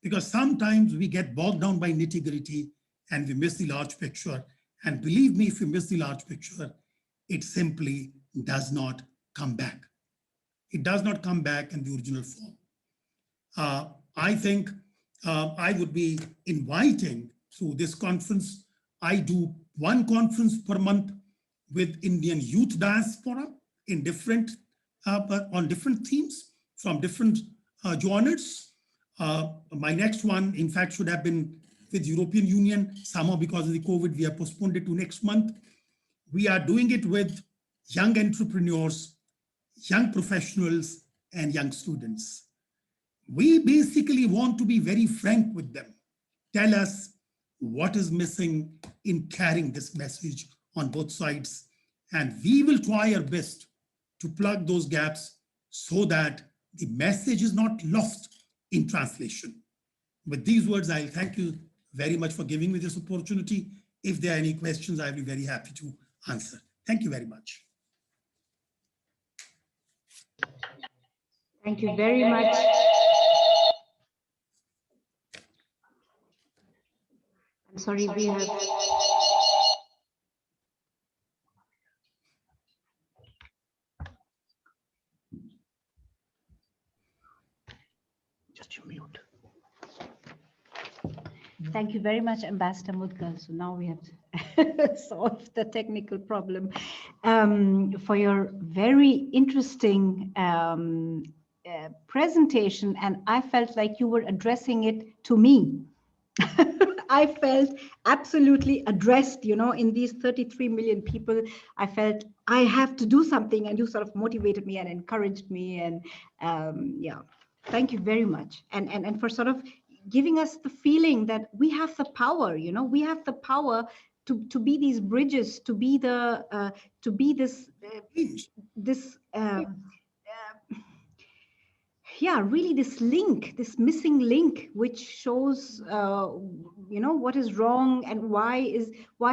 S8: because sometimes we get bogged down by nitty-gritty and we miss the large picture. And believe me, if we miss the large picture, it simply does not come back. It does not come back in the original form. I think I would be inviting through this conference. I do one conference per month with Indian youth diaspora in on different themes from different journals. My next one, in fact, should have been with European Union. Somehow because of the COVID, we have postponed it to next month. We are doing it with young entrepreneurs, young professionals, and young students. We basically want to be very frank with them. Tell us what is missing in carrying this message on both sides. And we will try our best to plug those gaps so that the message is not lost in translation. With these words, I'll thank you very much for giving me this opportunity. If there are any questions, I'll be very happy to answer. Thank you very much.
S3: Thank you very much. I'm sorry, we have.
S12: Just you mute.
S3: Thank you very much, Ambassador Mudgal. So now we have solved the technical problem for your very interesting presentation. And I felt like you were addressing it to me. I felt absolutely addressed, you know, in these 33 million people. I felt I have to do something, and you sort of motivated me and encouraged me. And yeah, thank you very much. And for sort of giving us the feeling that we have the power, we have the power to be these bridges, to be this really this link, this missing link, which shows what is wrong and why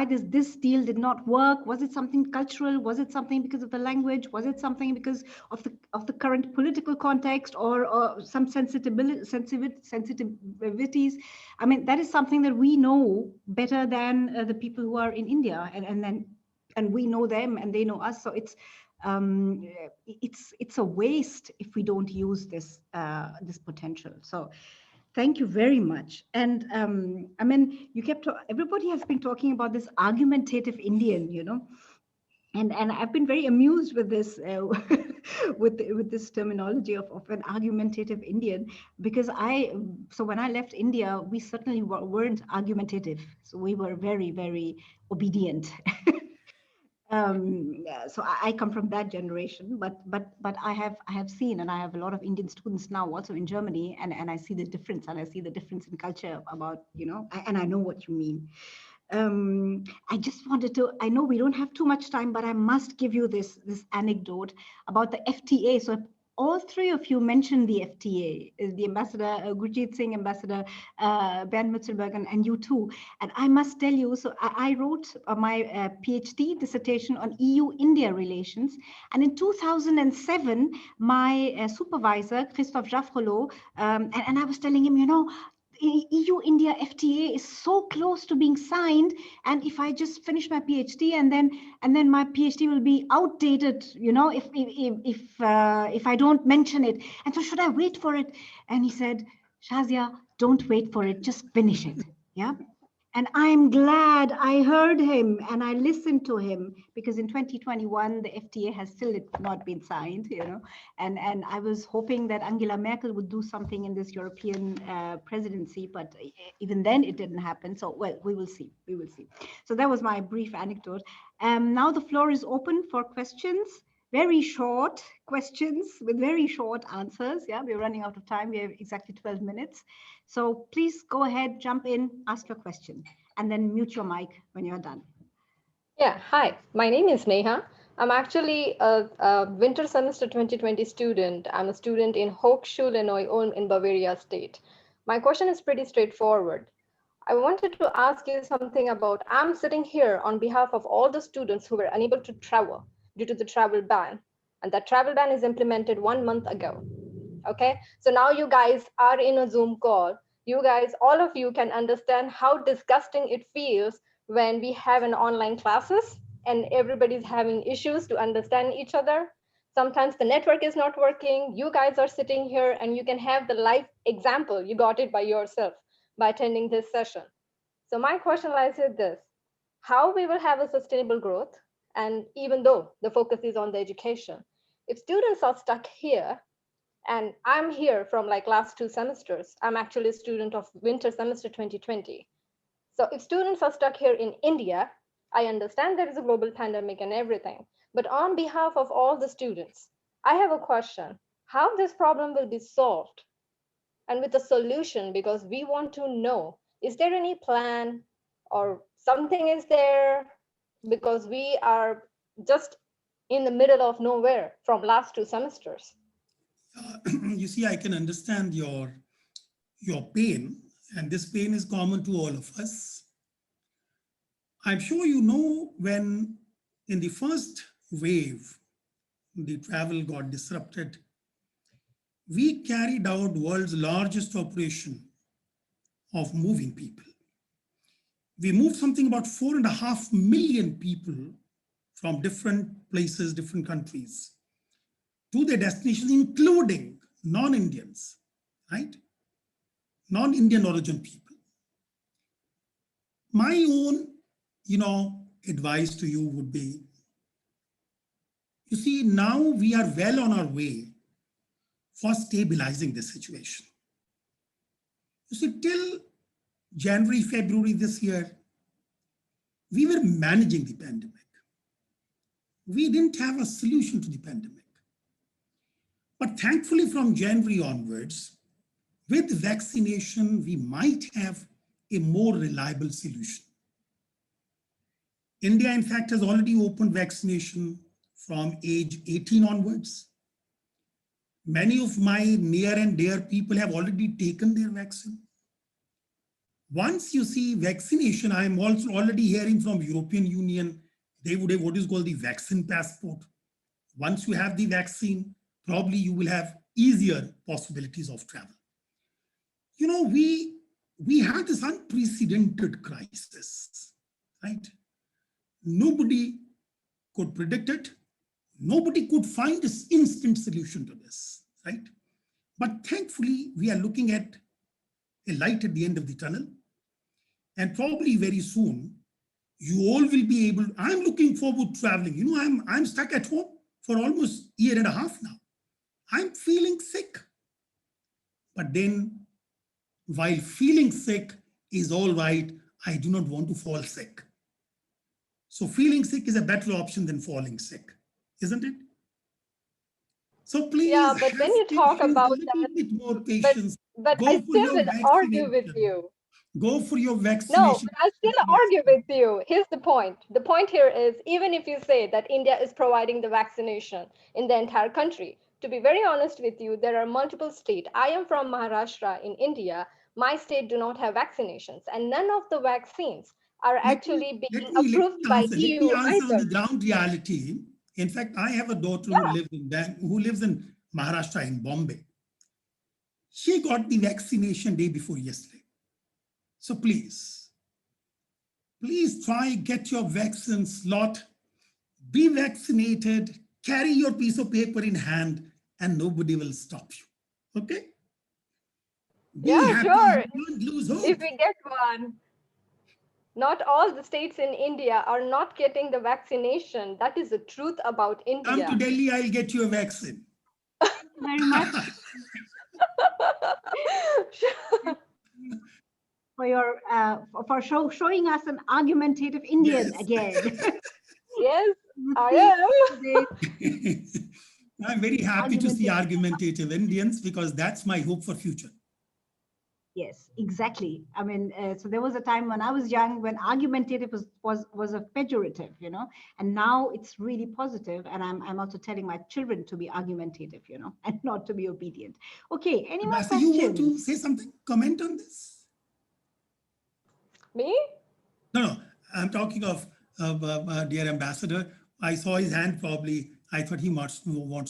S3: this deal did not work. Was it something cultural? Was it something because of the language? Was it something because of the current political context, or some sensitivities? I mean, that is something that we know better than the people who are in India, and we know them and they know us. So it's a waste if we don't use this potential. So thank you very much. And I mean, everybody has been talking about this argumentative Indian, and I've been very amused with this with this terminology of an argumentative Indian, because so when I left India, we certainly weren't argumentative. So we were very, very obedient. So I come from that generation, but I have seen, and I have a lot of Indian students now also in Germany, and I see the difference, and I see the difference in culture about, and I know what you mean. I just wanted to, I know we don't have too much time, but I must give you this anecdote about the FTA. So all three of you mentioned the FTA, the Ambassador Gurjit Singh, Ambassador Bernd Mützelburg, and you too. And I must tell you, so I wrote my PhD dissertation on EU-India relations. And in 2007, my supervisor, Christophe Jaffrelot, and I was telling him, EU-India FTA is so close to being signed, and if I just finish my PhD and then my PhD will be outdated, if I don't mention it. And so should I wait for it? And he said, Shazia, don't wait for it, just finish it. Yeah. And I'm glad I heard him and I listened to him, because in 2021, the FTA has still not been signed, and I was hoping that Angela Merkel would do something in this European presidency, but even then it didn't happen. So, well, we will see. We will see. So that was my brief anecdote. Now the floor is open for questions. Very short questions with very short answers. Yeah, we're running out of time. We have exactly 12 minutes. So please go ahead, jump in, ask your question, and then mute your mic when you're done.
S13: Yeah, hi, my name is Neha. I'm actually a winter semester 2020 student. I'm a student in Hochschule Neu-Ulm in Bavaria State. My question is pretty straightforward. I wanted to ask you something about, I'm sitting here on behalf of all the students who were unable to travel due to the travel ban. And that travel ban is implemented 1 month ago. Okay, so now you guys are in a Zoom call. You guys, all of you can understand how disgusting it feels when we have an online classes and everybody's having issues to understand each other. Sometimes the network is not working. You guys are sitting here and you can have the live example. You got it by yourself by attending this session. So my question lies with this: how we will have a sustainable growth? And even though the focus is on the education, if students are stuck here, and I'm here from like last 2 semesters, I'm actually a student of winter semester 2020. So if students are stuck here in India, I understand there is a global pandemic and everything, but on behalf of all the students, I have a question: how this problem will be solved and with a solution, because we want to know, is there any plan or something is there, because we are just in the middle of nowhere from last 2 semesters.
S8: You see, I can understand your pain, and this pain is common to all of us. I'm sure you know, when in the first wave, the travel got disrupted, we carried out world's largest operation of moving people. We moved something about 4.5 million people from different places, different countries, to their destinations, including non-Indians, right? Non-Indian origin people. My own, advice to you would be, you see, now we are well on our way for stabilizing the situation. You see, till January, February this year, we were managing the pandemic. We didn't have a solution to the pandemic. But thankfully, from January onwards, with vaccination, we might have a more reliable solution. India, in fact, has already opened vaccination from age 18 onwards. Many of my near and dear people have already taken their vaccine. Once you see vaccination, I am also already hearing from European Union, they would have what is called the vaccine passport. Once you have the vaccine, probably you will have easier possibilities of travel. You know, we had this unprecedented crisis, right? Nobody could predict it. Nobody could find this instant solution to this, right? But thankfully, we are looking at a light at the end of the tunnel. And probably very soon, you all will be able, I'm looking forward to traveling. You know, I'm stuck at home for almost a year and a half now. I'm feeling sick. But then, while feeling sick is all right, I do not want to fall sick. So feeling sick is a better option than falling sick, isn't it? So please,
S13: yeah, but when you talk about that,
S8: bit more patience.
S13: but
S8: Go
S13: I
S8: for
S13: still
S8: your
S13: will argue with
S8: vaccination.
S13: you.
S8: Go for your
S13: No,
S8: vaccination.
S13: but I still argue with you. Here's the point. The point here is, even if you say that India is providing the vaccination in the entire country, to be very honest with you, there are multiple states. I am from Maharashtra in India. My state do not have vaccinations, and none of the vaccines are actually being approved by EU
S8: Let me answer on
S13: either.
S8: the ground reality. In fact, I have a daughter who lives in Maharashtra in Bombay. She got the vaccination day before yesterday. So please try, get your vaccine slot, be vaccinated, carry your piece of paper in hand, and nobody will stop you. Okay? Be
S13: Yeah,
S8: happy.
S13: sure.
S8: Don't lose hope.
S13: If we get one. Not all the states in India are not getting the vaccination. That is the truth about India.
S8: Come to Delhi, I'll get you a vaccine.
S3: Very much. For your showing us an argumentative Indian again.
S13: Yes, I
S8: am. I'm very happy to see argumentative Indians because that's my hope for future.
S3: Yes, exactly. I mean, so there was a time when I was young when argumentative was a pejorative, you know, and now it's really positive. And I'm also telling my children to be argumentative, you know, and not to be obedient. Okay, any more questions?
S8: You want to say something? Comment on this?
S13: Me?
S8: No, I'm talking of dear ambassador. I saw his hand probably. I thought he wants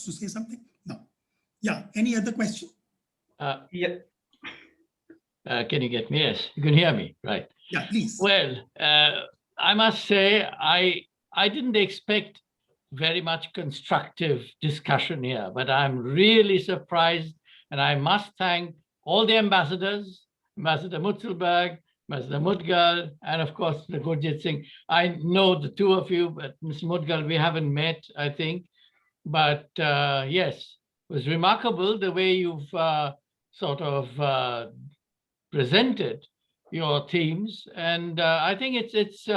S8: to say something. No. Yeah, any other question?
S14: Yeah. Can you get me? Yes, you can hear me, right?
S8: Yeah, please.
S14: Well, I must say, I didn't expect very much constructive discussion here, but I'm really surprised, and I must thank all the ambassadors, Ambassador Mützelburg, Ambassador Mudgal, and of course, the Gurjit Singh. I know the two of you, but Mr. Mudgal, we haven't met, I think. But yes, it was remarkable the way you've sort of presented your themes, and I think it's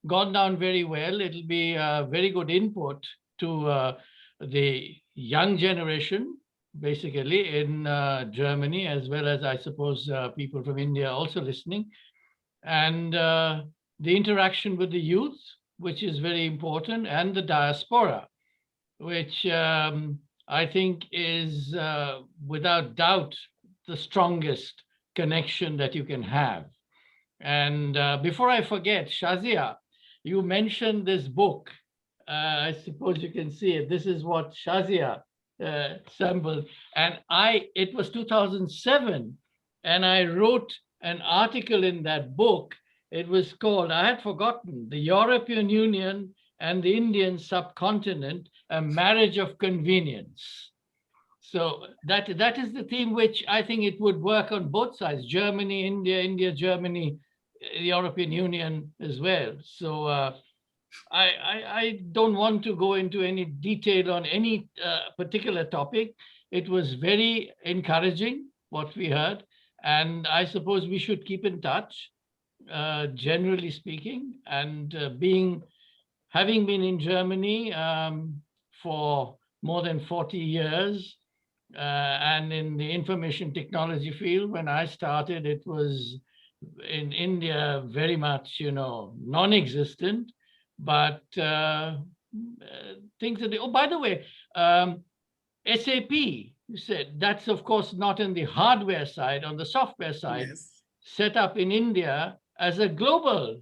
S14: gone down very well. It'll be a very good input to the young generation, basically in Germany, as well as I suppose people from India also listening, and the interaction with the youth, which is very important, and the diaspora, which I think is without doubt the strongest connection that you can have. And before I forget, Shazia, you mentioned this book. I suppose you can see it. This is what Shazia sampled. And it was 2007, and I wrote an article in that book. It was called, I had forgotten, The European Union and the Indian Subcontinent, a Marriage of Convenience. So that is the theme which I think it would work on both sides, Germany, India, India, Germany, the European Union as well. So I don't want to go into any detail on any particular topic. It was very encouraging what we heard. And I suppose we should keep in touch, generally speaking, and having been in Germany for more than 40 years, and in the information technology field. When I started, it was in India very much, non-existent. But things that oh, by the way, SAP, you said, that's of course not in the hardware side, on the software side,
S8: Yes.
S14: set up in India as a global,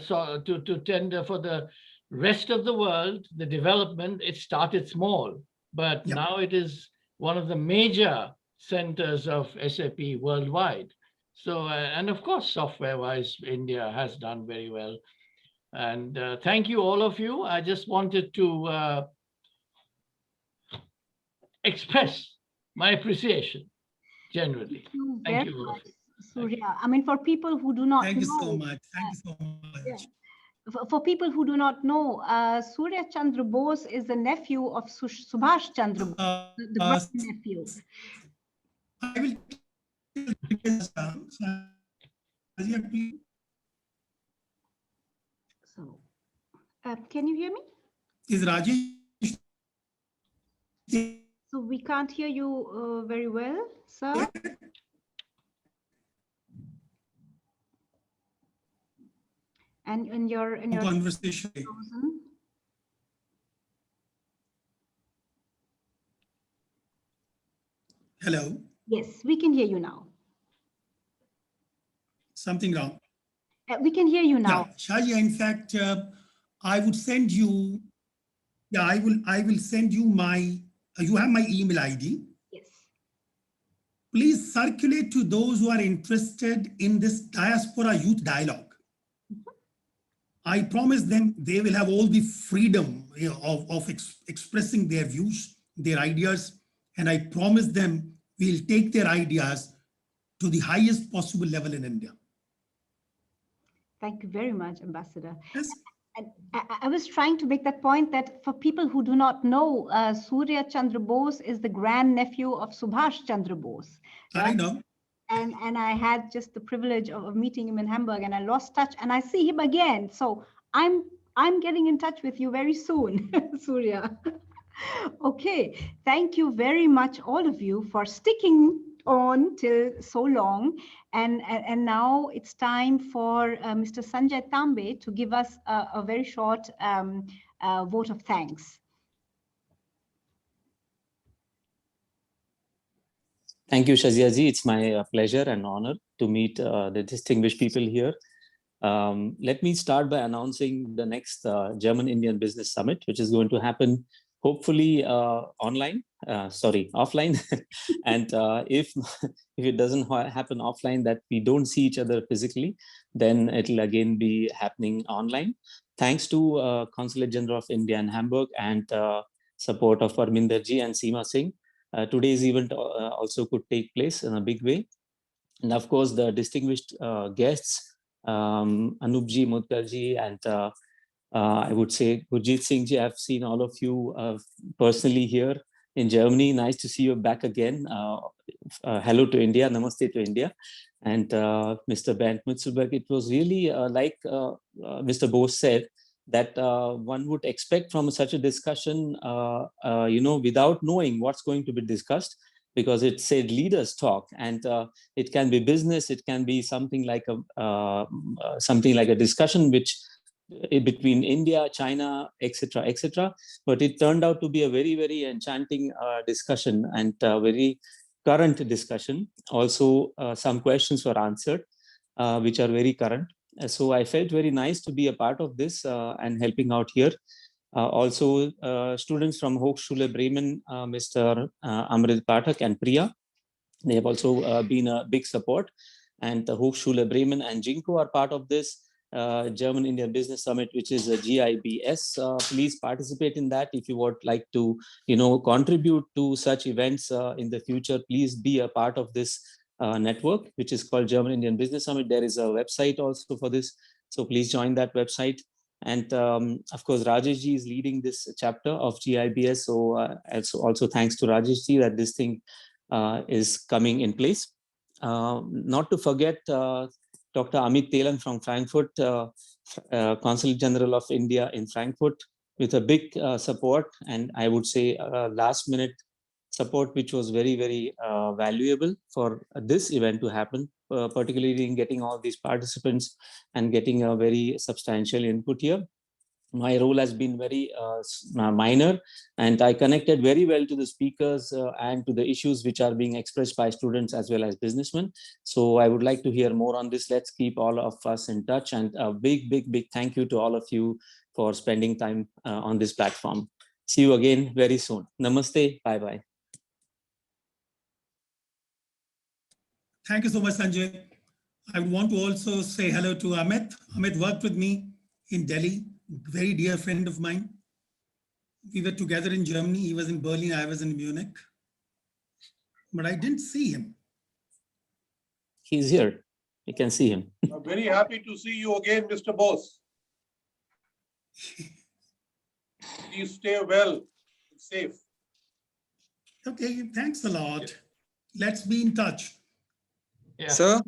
S14: so to tender for the rest of the world, the development. It started small, but now it is one of the major centers of SAP worldwide. So, and of course, software-wise, India has done very well. And thank you, all of you. I just wanted to express my appreciation generally. Thank you, all of you.
S3: Surya. I mean, for people who do not know.
S8: Thank you so much. Thank you so much.
S3: For people who do not know, Surya Chandra Bose is the nephew of Subhash Chandra Bose, the great-nephew.
S8: I will
S3: So, can you hear me?
S8: Is Rajesh?
S3: So we can't hear you very well, sir. And in your
S8: conversation. Hello.
S3: Yes, we can hear you now.
S8: Something wrong.
S3: We can hear you now.
S8: Yeah, Shahji, in fact, I would send you. Yeah, I will send you my. You have my email ID.
S3: Yes.
S8: Please circulate to those who are interested in this diaspora youth dialogue. I promise them they will have all the freedom of expressing their views, their ideas, and I promise them we'll take their ideas to the highest possible level in India.
S3: Thank you very much, Ambassador.
S8: Yes.
S3: And I was trying to make that point that for people who do not know, Surya Chandra Bose is the grandnephew of Subhash Chandra Bose. Right?
S8: I know.
S3: And I had just the privilege of meeting him in Hamburg, and I lost touch, and I see him again. So I'm getting in touch with you very soon, Surya. Okay, thank you very much, all of you, for sticking on till so long. And now it's time for Mr. Sanjay Tambe to give us a very short vote of thanks.
S10: Thank you, Shazia ji. It's my pleasure and honor to meet the distinguished people here. Let me start by announcing the next German-Indian Business Summit, which is going to happen hopefully offline. And if it doesn't happen offline, that we don't see each other physically, then it'll again be happening online. Thanks to Consulate General of India in Hamburg and support of Parminder ji and Seema Singh. Today's event also could take place in a big way. And of course, the distinguished guests, Anup Mudgal ji and I would say Gurjit Singh ji. I've seen all of you personally here in Germany. Nice to see you back again. Hello to India, namaste to India. And Mr. Bernd Mützelburg, it was really like Mr. Bose said, that one would expect from such a discussion, without knowing what's going to be discussed, because it said leaders talk, and it can be business, it can be something like a discussion which between India, China, etc., etc. But it turned out to be a very, very enchanting discussion and very current discussion. Also, some questions were answered, which are very current. So I felt very nice to be a part of this and helping out here. Also, students from Hochschule Bremen, Mr. Amrit Pathak and Priya, they have also been a big support. And the Hochschule Bremen and Jinko are part of this German Indian Business Summit, which is a GIBS. Please participate in that. If you would like to, contribute to such events in the future, please be a part of this network, which is called German Indian Business Summit. There is a website also for this. So please join that website. And of course, Rajesh ji is leading this chapter of GIBS. So also thanks to Rajesh ji that this thing is coming in place. Not to forget Dr. Amit Telan from Frankfurt, Consul General of India in Frankfurt, with a big support and I would say last minute support which was very, very valuable for this event to happen, particularly in getting all these participants and getting a very substantial input here. My role has been very minor, and I connected very well to the speakers and to the issues which are being expressed by students as well as businessmen. So I would like to hear more on this. Let's keep all of us in touch, and a big, big, big thank you to all of you for spending time on this platform. See you again very soon. Namaste. Bye-bye.
S8: Thank you so much, Sanjay. I want to also say hello to Amit. Amit worked with me in Delhi, very dear friend of mine. We were together in Germany. He was in Berlin, I was in Munich. But I didn't see him.
S10: He's here. You can see him.
S1: I'm very happy to see you again, Mr. Bose. Please stay well and safe.
S8: Okay, thanks a lot. Let's be in touch.
S15: Yeah. Sir,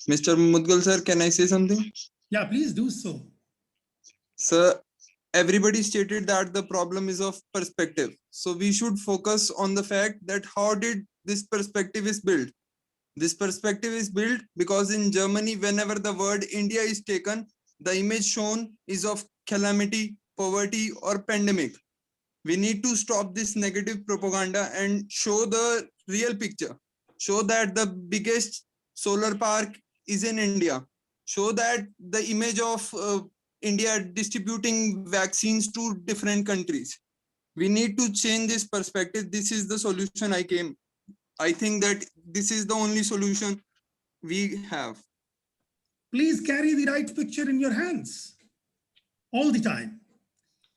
S15: Mr. Mudgal sir, can I say something?
S8: Yeah, please do so.
S15: Sir, everybody stated that the problem is of perspective. So we should focus on the fact that how did this perspective is built? This perspective is built because in Germany, whenever the word India is taken, the image shown is of calamity, poverty, or pandemic. We need to stop this negative propaganda and show the real picture. Show that the biggest solar park is in India. Show that the image of India distributing vaccines to different countries. We need to change this perspective. This is the solution I think that this is the only solution we have.
S8: Please carry the right picture in your hands all the time.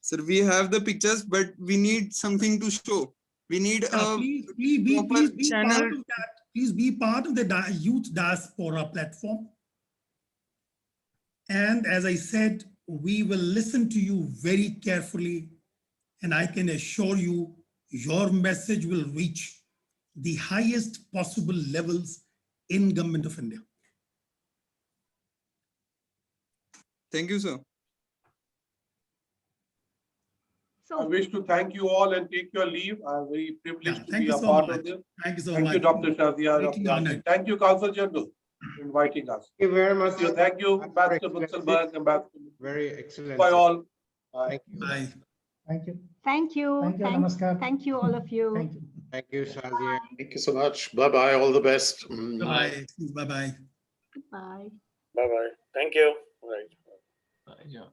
S15: Sir, we have the pictures, but we need something to show. We need a
S8: please be
S15: channel.
S8: Part of that. Please be part of the Youth Diaspora platform. And as I said, we will listen to you very carefully. And I can assure you, your message will reach the highest possible levels in Government of India.
S15: Thank you, sir.
S1: So, I wish to thank you all and take your leave. I'm very privileged to be a
S8: so
S1: part
S8: much.
S1: of this.
S8: Thank you so
S1: much. Thank you, Dr. Shazia. Thank you, Consul General, for inviting us.
S16: Thank you very much.
S1: Thank you, Ambassador Mützelburg, Ambassador.
S16: Very excellent.
S1: Bye all.
S16: Thank you.
S8: Bye.
S17: Thank you.
S3: Thank you.
S17: Namaskar.
S3: Thank you, all of you.
S17: Thank you.
S16: Thank you, Shazia.
S9: Thank you so much. Bye-bye. All the best.
S8: Bye-bye. Bye-bye.
S3: Bye.
S4: Bye-bye. Thank you.
S14: Yeah.